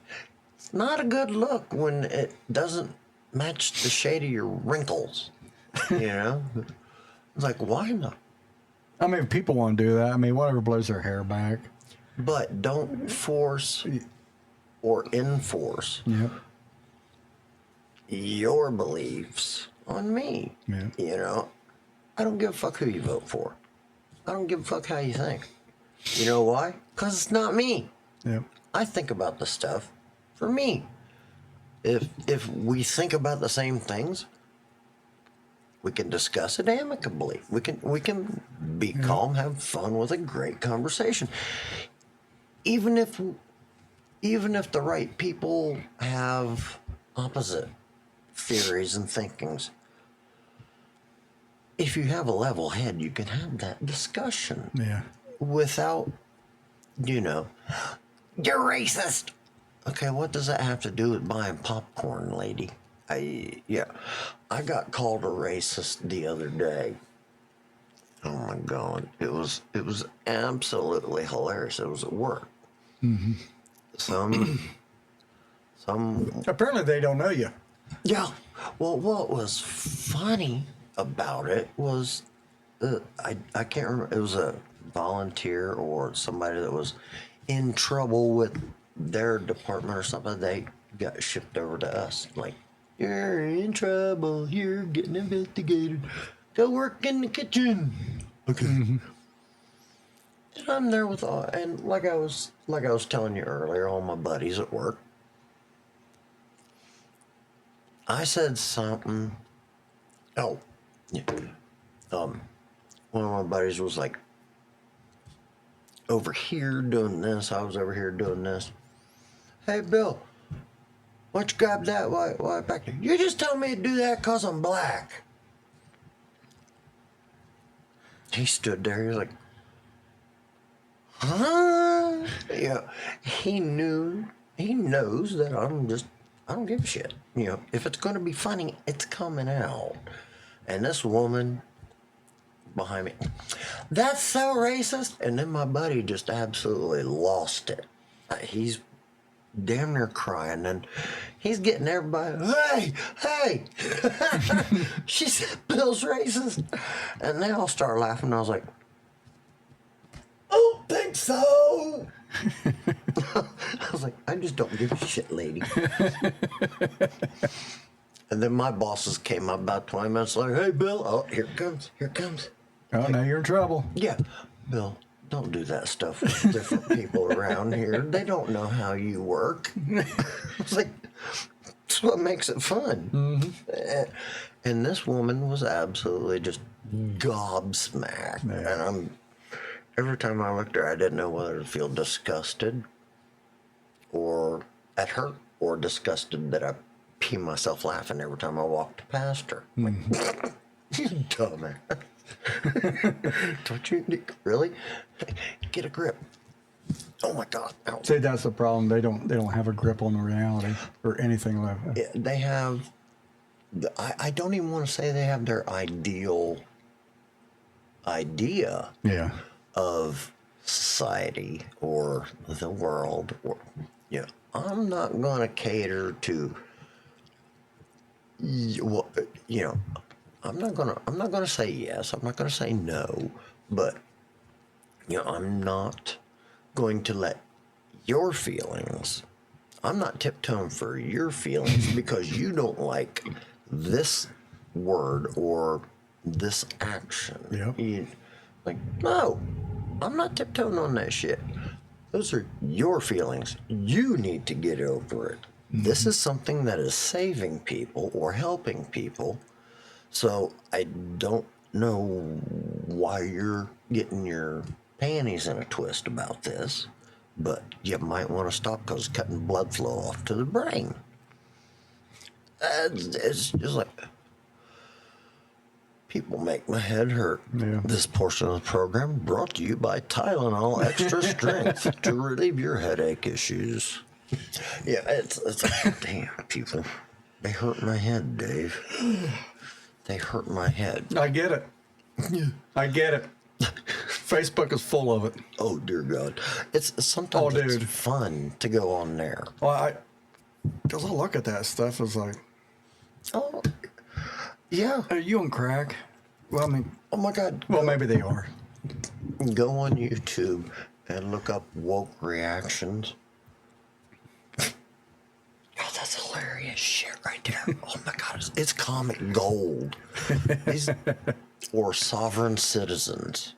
It's not a good look when it doesn't match the shade of your wrinkles, It's like, why not? I mean, if people want to do that, whatever blows their hair back. But don't force or enforce your beliefs on me. Yeah. I don't give a fuck who you vote for. I don't give a fuck how you think. You know why? Because it's not me. Yeah. I think about the stuff for me. If we think about the same things, we can discuss it amicably. We can be calm, have fun with a great conversation. Even if the right people have opposite theories and thinkings, if you have a level head, you can have that discussion. Yeah. Without, you're racist. Okay, what does that have to do with buying popcorn, lady? I got called a racist the other day. Oh my God, it was absolutely hilarious. It was at work. Mm-hmm. Some. Apparently, they don't know you. Yeah. Well, what was funny about it was, I can't remember. It was a volunteer or somebody that was in trouble with their department or something, they got shipped over to us. Like, you're in trouble. You're getting investigated. Go work in the kitchen. Okay. And I'm there with all, and like I was telling you earlier, all my buddies at work. I said something. Oh, yeah. One of my buddies was like over here doing this. I was over here doing this. Hey, Bill, why don't you grab that? Why back there? You just told me to do that because I'm black. He stood there. He was like, huh? Yeah. He knows that I don't give a shit. You know, if it's going to be funny, it's coming out. And this woman behind me, that's so racist. And then my buddy just absolutely lost it. He's damn near crying, and he's getting everybody, hey, she said Bill's racist. And they all start laughing. I was like, I don't think so. I was like, I just don't give a shit, lady. And then my bosses came up about 20 minutes later. Hey, Bill. Oh, here it comes. Oh, like, now you're in trouble. Yeah. Bill, don't do that stuff with different people around here. They don't know how you work. It's like, that's what makes it fun. Mm-hmm. And this woman was absolutely just gobsmacked. Yeah. And every time I looked at her, I didn't know whether to feel disgusted or at her, or disgusted that I pee myself laughing every time I walked past her. Like, you dumbass. Don't you really get a grip? Oh my God! Ow. See, that's the problem. They don't have a grip on the reality or anything like that. Yeah, they have. I don't even want to say they have their ideal idea. Yeah. Of society or the world, or I'm not going to cater to. I'm not gonna say yes. I'm not gonna say no, but I'm not going to let your feelings. I'm not tiptoeing for your feelings because you don't like this word or this action. Yep. No, I'm not tiptoeing on that shit. Those are your feelings. You need to get over it. Mm-hmm. This is something that is saving people or helping people. So I don't know why you're getting your panties in a twist about this, but you might want to stop because it's cutting blood flow off to the brain. It's just like, people make my head hurt. Yeah. This portion of the program brought to you by Tylenol Extra Strength to relieve your headache issues. Yeah, it's damn, people. They hurt my head, Dave. They hurt my head. I get it. I get it. Facebook is full of it. Oh, dear God. Sometimes it's fun to go on there. Well, because I look at that stuff, it's like, oh, yeah. Are you on crack? Well, I mean, oh my God. Well, maybe they are. Go on YouTube and look up woke reactions. Oh, that's hilarious shit right there. Oh my God, it's comic gold. Or sovereign citizens.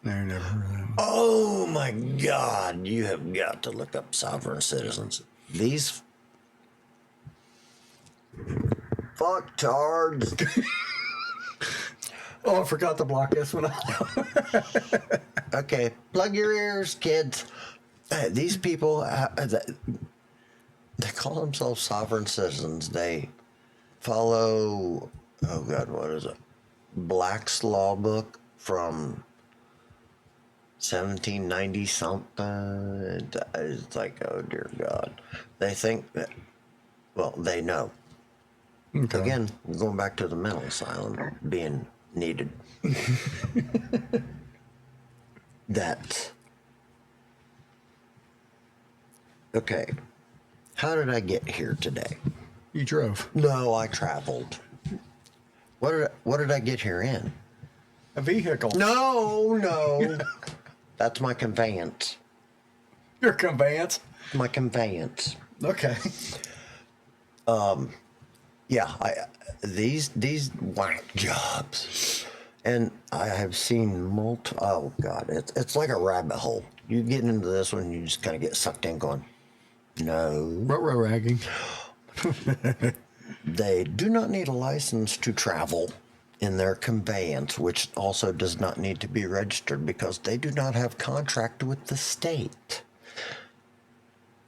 No, never heard of them. Oh my God, you have got to look up sovereign citizens. These fucktards. Oh, I forgot to block this one out. Okay, plug your ears, kids. These people, they call themselves sovereign citizens. They follow, oh God, what is it? Black's Law Book from 1790 something. It's like, oh dear God. They think that, well, they know. Okay. Again, going back to the mental asylum being needed. That. Okay. How did I get here today? You drove. No, I traveled. What did I get here in? A vehicle. No. That's my conveyance. Your conveyance. My conveyance. Okay. Yeah, these whack jobs, and I have seen Oh God, it's like a rabbit hole. You get into this one, you just kind of get sucked in, going, no. Ruh-roh ragging. They do not need a license to travel in their conveyance, which also does not need to be registered because they do not have contract with the state.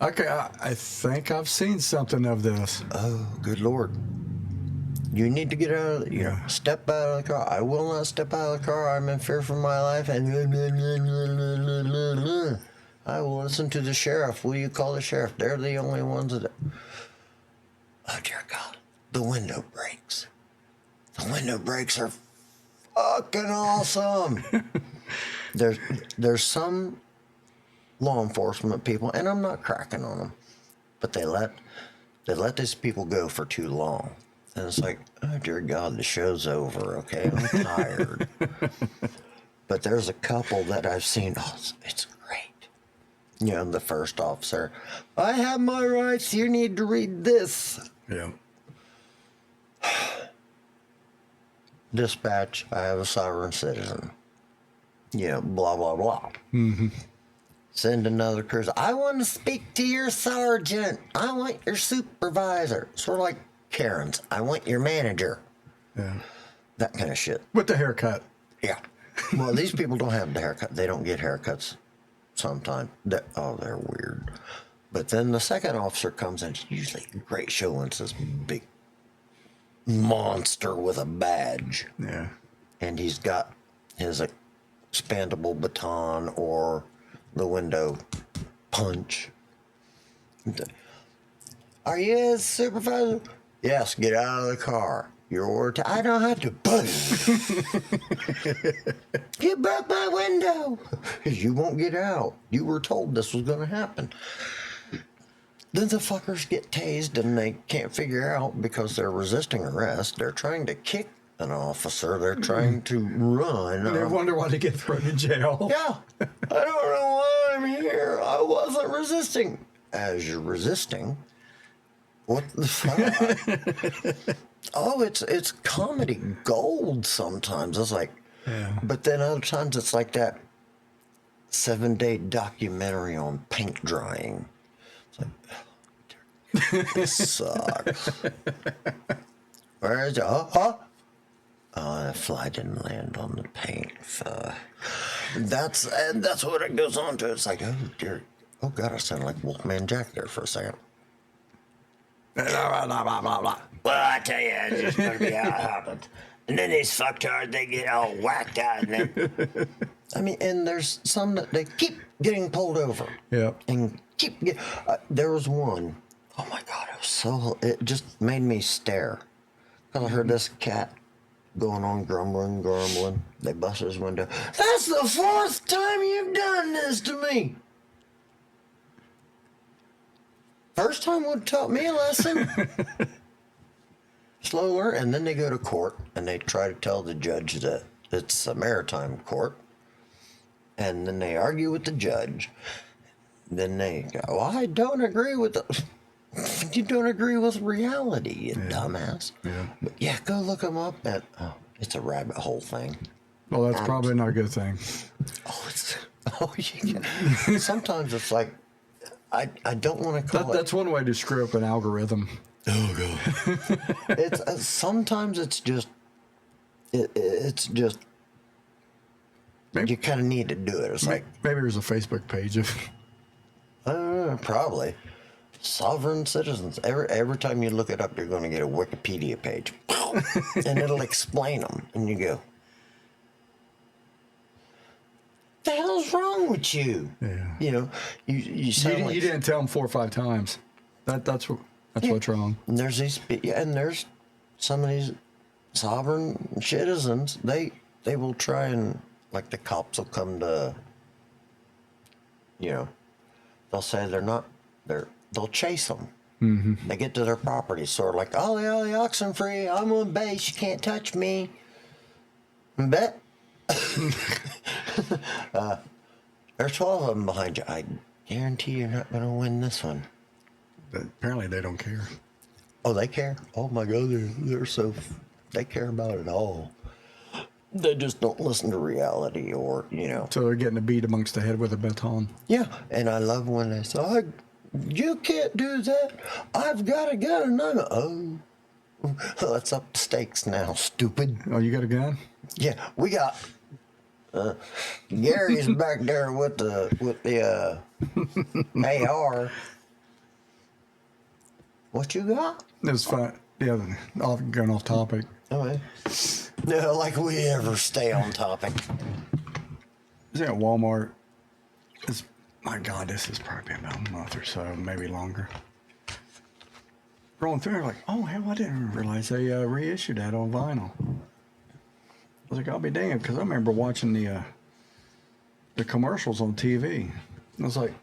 Okay, I think I've seen something of this. Oh, good Lord. You need to get out of step out of the car. I will not step out of the car. I'm in fear for my life. And I will listen to the sheriff. Will you call the sheriff? They're the only ones that... Oh, dear God. The window brakes. The window brakes are fucking awesome. There's some law enforcement people, and I'm not cracking on them, but they let these people go for too long. And it's like, oh, dear God, the show's over, okay? I'm tired. But there's a couple that I've seen, it's great. You know, the first officer, I have my rights, you need to read this. Yeah. Dispatch, I have a sovereign citizen. You know, blah, blah, blah. Mm-hmm. Send another cruiser. I want to speak to your sergeant. I want your supervisor. Sort of like Karen's. I want your manager. Yeah. That kind of shit. With the haircut. Yeah. Well, these people don't have the haircut. They don't get haircuts sometimes. They're weird. But then the second officer comes in. It's usually a great show when it's this big monster with a badge. Yeah. And he's got his expandable baton or the window punch. Are you his supervisor? Yes, get out of the car. I don't have to. Boom. You broke my window. You won't get out. You were told this was going to happen. Then the fuckers get tased and they can't figure out because they're resisting arrest. They're trying to kick an officer. They're trying to run. They wonder why they get thrown in jail. Yeah. I don't know why I'm here. I wasn't resisting. As you're resisting, what the fuck? Oh, it's comedy gold sometimes. It's like, Yeah. But then other times it's like that 7-day documentary on paint drying. It's like, oh, this sucks. Where is it? Oh, the fly didn't land on the paint. That's what it goes on to. It's like, oh dear, oh God, I sound like Wolfman Jack there for a second. Well, I tell you, it's just gonna be how it happens. And then these fucktards, they get all whacked out, and then I mean, and there's some that they keep getting pulled over. Yeah. And keep get. There was one. Oh my God, it just made me stare. Cause I heard this cat going on grumbling. They busted his window. That's the 4th time you've done this to me. First time would have taught me a lesson. Slower, and then they go to court and they try to tell the judge that it's a maritime court. And then they argue with the judge. Then they go, well, I don't agree with the... You don't agree with reality, you dumbass. Yeah. But yeah, go look them up. It's a rabbit hole thing. Well, that's probably not a good thing. Yeah. Sometimes it's like, I don't want to call it... That's one way to screw up an algorithm. Oh, God. It's sometimes it's just... It's just... Maybe, you kind of need to do it. It's like... Maybe there's a Facebook page of... Probably. Sovereign citizens. Every time you look it up, you're going to get a Wikipedia page. And it'll explain them. And you go, the hell's wrong with you? Yeah. You know, you sound like... You didn't tell them 4 or 5 times. That's what's wrong. And there's these... Yeah, and there's some of these sovereign citizens. They will try and... Like the cops will come to... You know, they'll say they're not... They'll chase them. Mm-hmm. They get to their property, sort of like, ollie, oxen free, I'm on base, you can't touch me. Bet. There's 12 of them behind you. Guarantee you're not going to win this one. But apparently they don't care. Oh, they care? Oh my God, they care about it all. They just don't listen to reality or, So they're getting a beat amongst the head with a baton. Yeah, and I love when they say, oh, you can't do that. I've got a gun. And I'm, let's up the stakes now, stupid. Oh, you got a gun? Yeah, we got Gary's back there with the AR. What you got? It was fun. Yeah, going off topic. Okay. No, like we ever stay on topic. I was at Walmart. My God, this has probably been about a month or so, maybe longer. Rolling through, like, oh hell, I didn't realize they reissued that on vinyl. I was like, I'll be damned, because I remember watching the commercials on TV. I was like,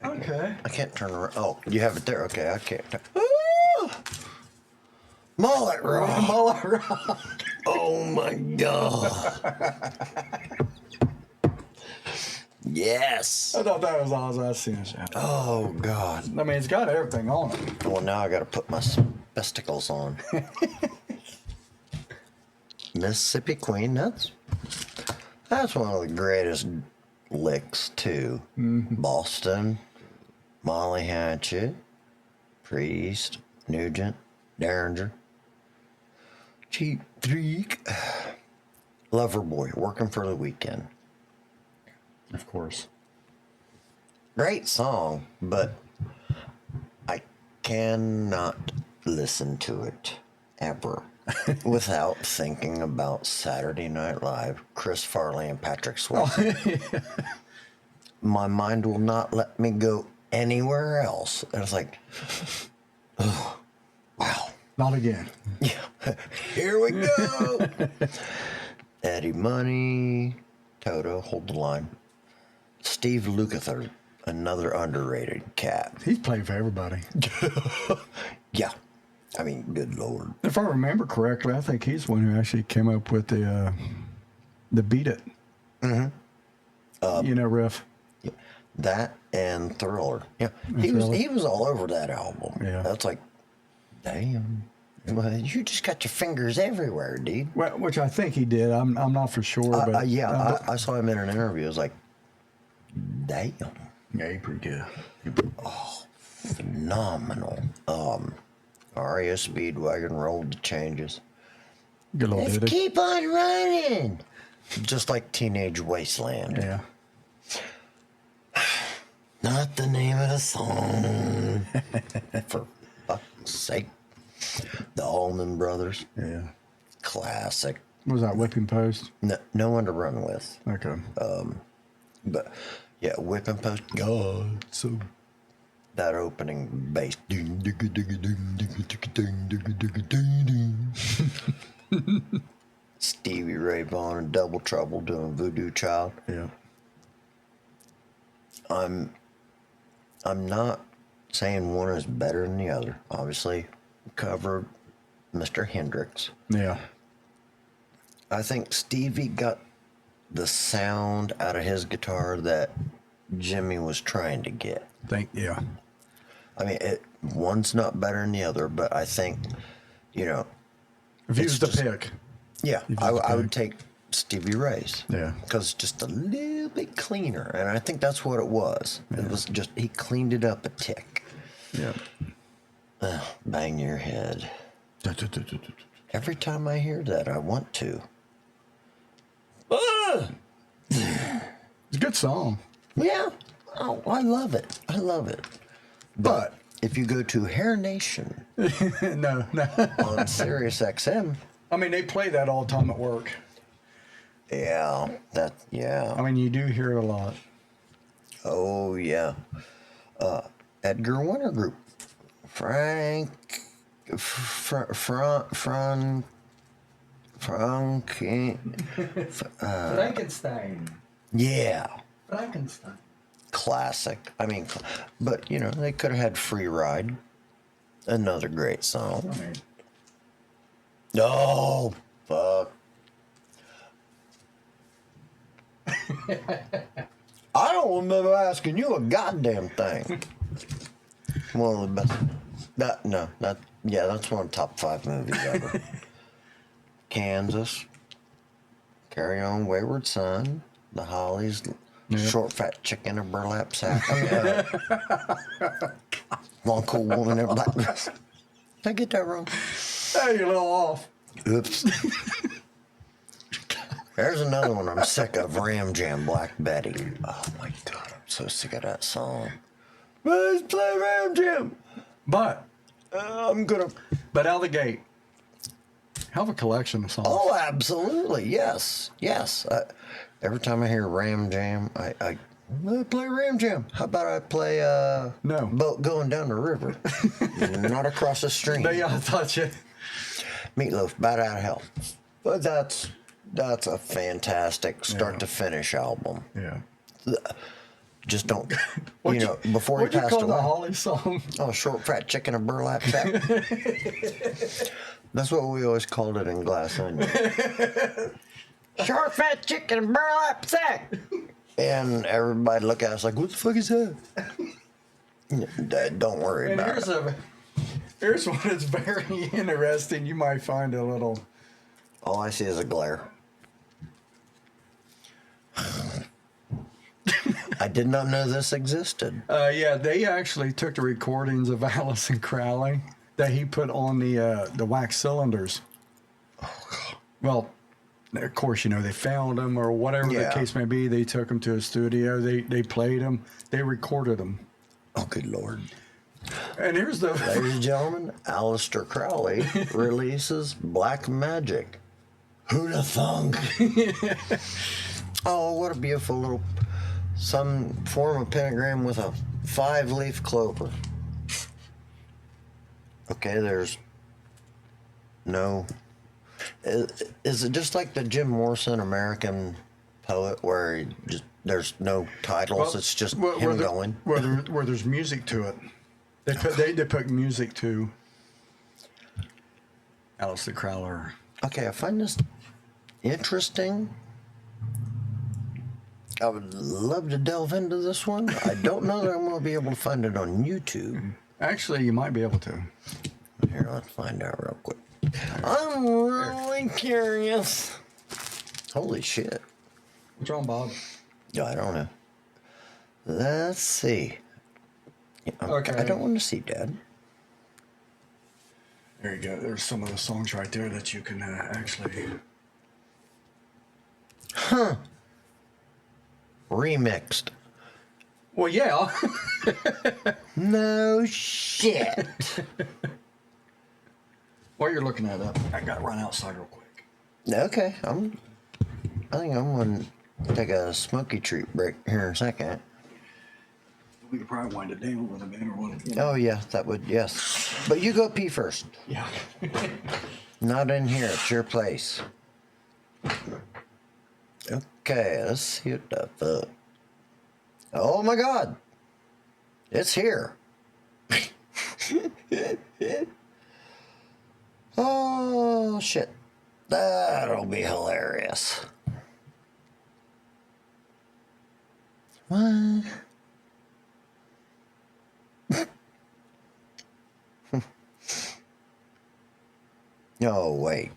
okay. I can't turn around. Oh, you have it there. Okay, I can't. Mullet Rock. Mullet Rock. Oh my God. Yes. I thought that was awesome. I seen it. Oh God. I mean, it's got everything on it. Well, now I got to put my spectacles on. Mississippi Queen. That's one of the greatest licks too. Mm-hmm. Boston, Molly Hatchet, Priest, Nugent, Derringer, Cheap Trick, Loverboy, Working for the Weekend. Of course. Great song, but I cannot listen to it ever without thinking about Saturday Night Live, Chris Farley and Patrick Swayze. Oh, yeah. My mind will not let me go anywhere else. And it's like, oh, wow. Not again. Yeah. Here we go. Eddie Money, Toto, Hold the Line. Steve Lukather, another underrated cat. He's played for everybody. Yeah. I mean, good Lord. If I remember correctly, I think he's the one who actually came up with the Beat It. Mm-hmm. Riff. Yeah. That and Thriller. Yeah. He was all over that album. Yeah. That's like, damn. Well, you just got your fingers everywhere, dude. Well, which I think he did. I'm not for sure, but I saw him in an interview. I was like, damn. Yeah, he's pretty good. Oh, phenomenal. REO Speedwagon rolled the changes. Good little Let's keep on running. Just like Teenage Wasteland. Yeah. Not the name of the song. For fuck's sake. The Allman Brothers. Yeah. Classic. What was that, Whipping Post? No One to Run With. Okay. But yeah, Whipping Post. God, so that opening bass. Stevie Ray Vaughan and Double Trouble doing Voodoo Child. Yeah. I'm not saying one is better than the other. Obviously, covered Mr. Hendrix. Yeah. I think Stevie got the sound out of his guitar that Jimmy was trying to get. Yeah. I mean, one's not better than the other, but I think, if you was to pick. Yeah, I would take Stevie Ray's. Yeah. Because it's just a little bit cleaner, and I think that's what it was. Yeah. It was just, he cleaned it up a tick. Yeah. Bang your head. Every time I hear that, I want to. It's a good song. Yeah. Oh, I love it. I love it. But if you go to Hair Nation no. on Sirius XM. I mean, they play that all the time at work. Yeah. I mean, you do hear it a lot. Oh, yeah. Edgar Winter Group. Frankenstein. Yeah. Frankenstein. Classic. I mean, but, they could have had Free Ride. Another great song. Oh, fuck. I don't remember asking you a goddamn thing. One of the best. That's one of the top 5 movies ever. Kansas, Carry On, Wayward Son, The Hollies, Short Fat Chick in a Burlap Sack. Long Cool Woman in a Black Dress. Did I get that wrong? Hey, you're a little off. Oops. There's another one I'm sick of. Ram Jam, Black Betty. Oh my God, I'm so sick of that song. Let's play Ram Jam. But But out of the gate, hell of a collection of songs. Oh, absolutely. Yes. Every time I hear Ram Jam, I play Ram Jam. How about I play No. Boat Going Down the River? Not across the stream. No, yeah, I thought you. Meatloaf, Bat Out of Hell. But that's a fantastic start to finish album. Yeah. Just don't, before he passed What'd you call away. the Holly song? Oh, Short Fat Chick in a Burlap Sack. That's what we always called it in Glass Onion. Short Fat Chick in a Burlap Sack. And everybody look at us like, what the fuck is that? Don't worry And about it. here's one that's very interesting. You might find a little. All I see is a glare. I did not know this existed. Yeah, they actually took the recordings of Allison Crowley that he put on the wax cylinders. Well, of course, they found them or whatever the case may be. They took them to a studio. They played them. They recorded them. Oh, good Lord. And here's the... Ladies and gentlemen, Aleister Crowley releases Black Magic. Who'da thunk? Oh, what a beautiful little... Some form of pentagram with a 5-leaf clover. Okay, there's no... Is it just like the Jim Morrison American poet where there's no titles, it's just him going? Where there's music to it. They put music to Aleister Crowley. Okay, I find this interesting. I would love to delve into this one. I don't know that I'm going to be able to find it on YouTube. Actually, you might be able to. Here, let's find out real quick. I'm really curious. Holy shit. What's wrong, Bob? I don't know. Let's see. Okay. I don't want to see, Dad. There you go. There's some of the songs right there that you can actually... Huh. Remixed. Well, yeah. No shit. While you're looking that up, I got to run outside real quick. Okay, I think I'm going to take a smoky treat break here in a second. We could probably wind it down with a bit or what. Oh yeah, that would, yes. But you go pee first. Yeah. Not in here, it's your place. Okay, let's see what the fuck. Oh my God. It's here. Oh shit. That'll be hilarious. What? Oh, wait.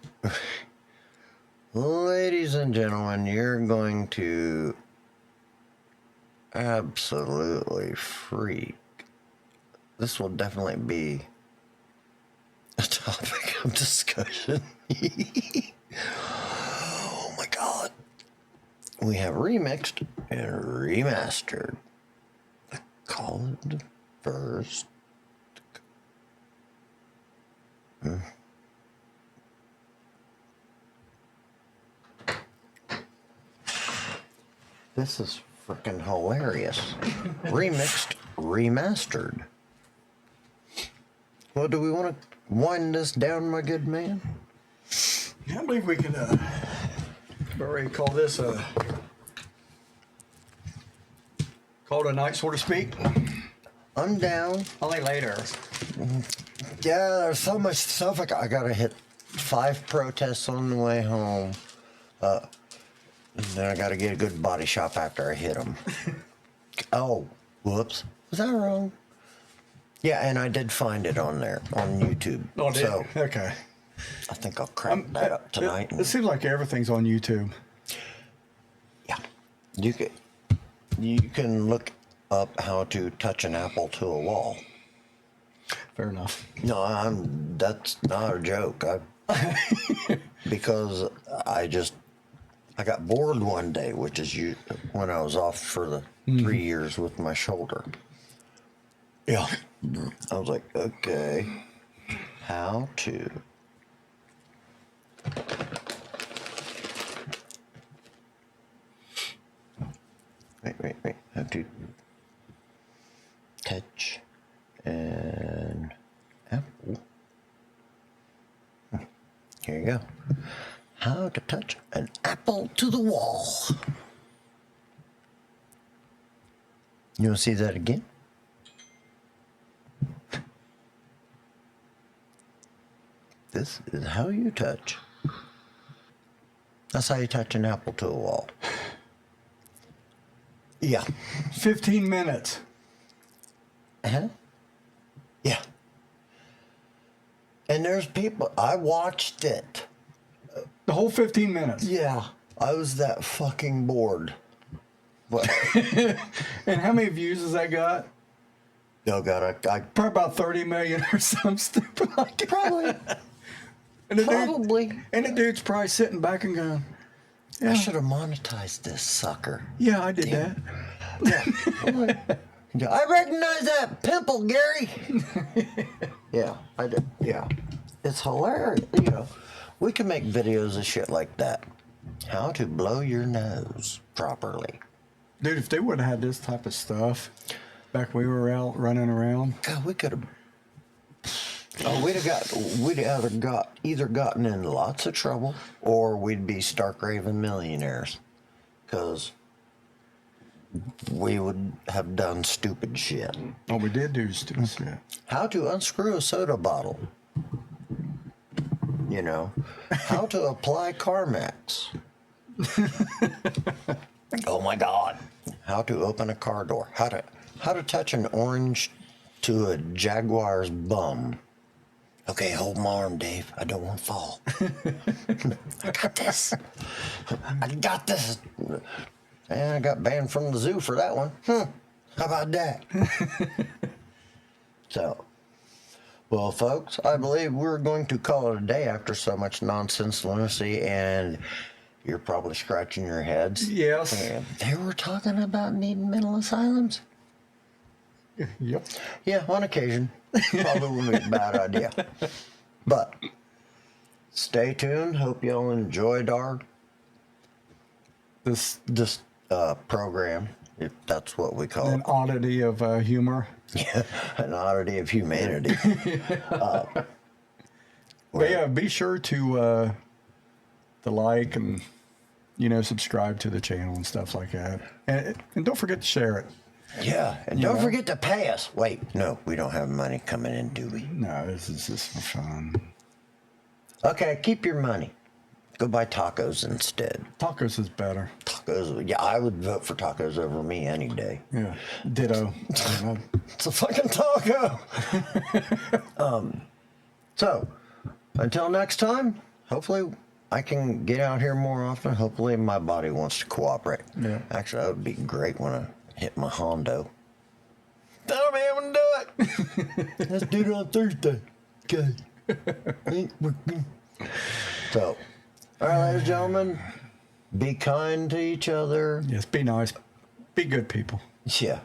Ladies and gentlemen, you're going to absolutely freak. This will definitely be a topic of discussion. Oh my God. We have remixed and remastered. I call it first. This is freaking hilarious. Remixed, remastered. Well, do we want to wind this down, my good man? Yeah, I believe we can already call this call it a night, so to speak. I'm down. Only later. Yeah, there's so much stuff. I gotta hit 5 protests on the way home. And then I gotta get a good body shop after I hit them. Oh, whoops. Was that wrong? Yeah, and I did find it on there, on YouTube. Oh, did So you? Okay. I think I'll crank that up tonight. It seems like everything's on YouTube. Yeah. You can look up how to touch an apple to a wall. Fair enough. No, that's not a joke. Because I got bored one day, which is when I was off for the 3 years with my shoulder. Yeah. I was like, okay, how to wait. How to touch an apple. Here you go. How to touch an apple to the wall. You want to see that again? This is how you touch. That's how you touch an apple to a wall. Yeah. 15 minutes. Uh-huh. Yeah. And there's people, I watched it. The whole 15 minutes. Yeah. I was that fucking bored. But And how many views has that got? oh God, I Probably about 30 million or something stupid like that. probably, And the probably. and the dude's probably sitting back and going, I should have monetized this sucker. yeah, I did that. Yeah, I recognize that pimple, Gary. Yeah, I did. Yeah, it's hilarious. You know, we can make videos of shit like that. How to blow your nose properly. Dude, if they would have had this type of stuff back when we were out running around. God, we could have. Oh, we'd either gotten in lots of trouble or we'd be stark raving millionaires, because we would have done stupid shit. Oh, we did do stupid shit. How to unscrew a soda bottle. You know, how to apply Carmex. Oh my God. How to open a car door. How to touch an orange to a jaguar's bum. Okay, hold my arm, Dave. I don't want to fall. I got this. I got this. And I got banned from the zoo for that one. How about that? So, well, folks, I believe we're going to call it a day after so much nonsense, lunacy, and you're probably scratching your heads. Yes. And they were talking about needing mental asylums. Yep. Yeah, on occasion. Probably wouldn't be a bad idea. But stay tuned. Hope y'all enjoyed our This program, if that's what we call an it. oddity of humor. Yeah, an oddity of humanity. But yeah, be sure to like and subscribe to the channel and stuff like that, and don't forget to share it. Yeah, and don't forget to pay us. Wait, no, we don't have money coming in, do we? No, this is just for fun. Okay, keep your money. Go buy tacos instead. Tacos is better. Tacos, yeah, I would vote for tacos over me any day. Yeah, ditto. It's a fucking taco. So, until next time, hopefully I can get out here more often. Hopefully my body wants to cooperate. Yeah. Actually, that would be great when I hit my Hondo. I'll be able to do it. Let's do it on Thursday. Okay. So, all right, ladies and gentlemen, be kind to each other. Yes, be nice. Be good people. Yeah.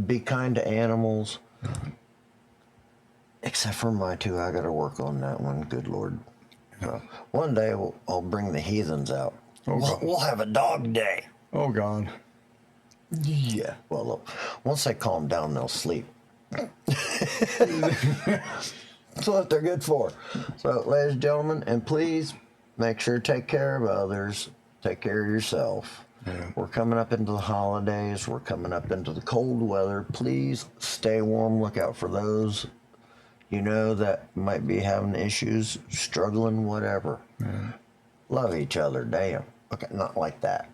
Be kind to animals. Except for my two, I got to work on that one. Good Lord. So, one day I'll bring the heathens out. Oh, We'll have a dog day. Oh, God. Yeah. Well, look, once they calm down, they'll sleep. That's what they're good for. So, ladies and gentlemen, and please make sure to take care of others. Take care of yourself. Yeah. We're coming up into the holidays. We're coming up into the cold weather. Please stay warm. Look out for those that might be having issues, struggling, whatever. Yeah. Love each other. Damn. Okay, not like that.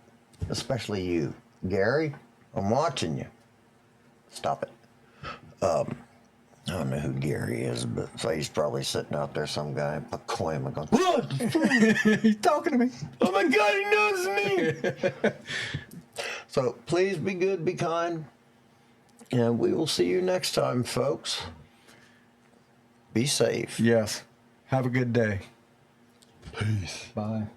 Especially you. Gary, I'm watching you. Stop it. I don't know who Gary is, but so he's probably sitting out there, some guy, Pacoima going, what? He's talking to me. Oh my God, he knows me. So please be good, be kind, and we will see you next time, folks. Be safe. Yes. Have a good day. Peace. Bye.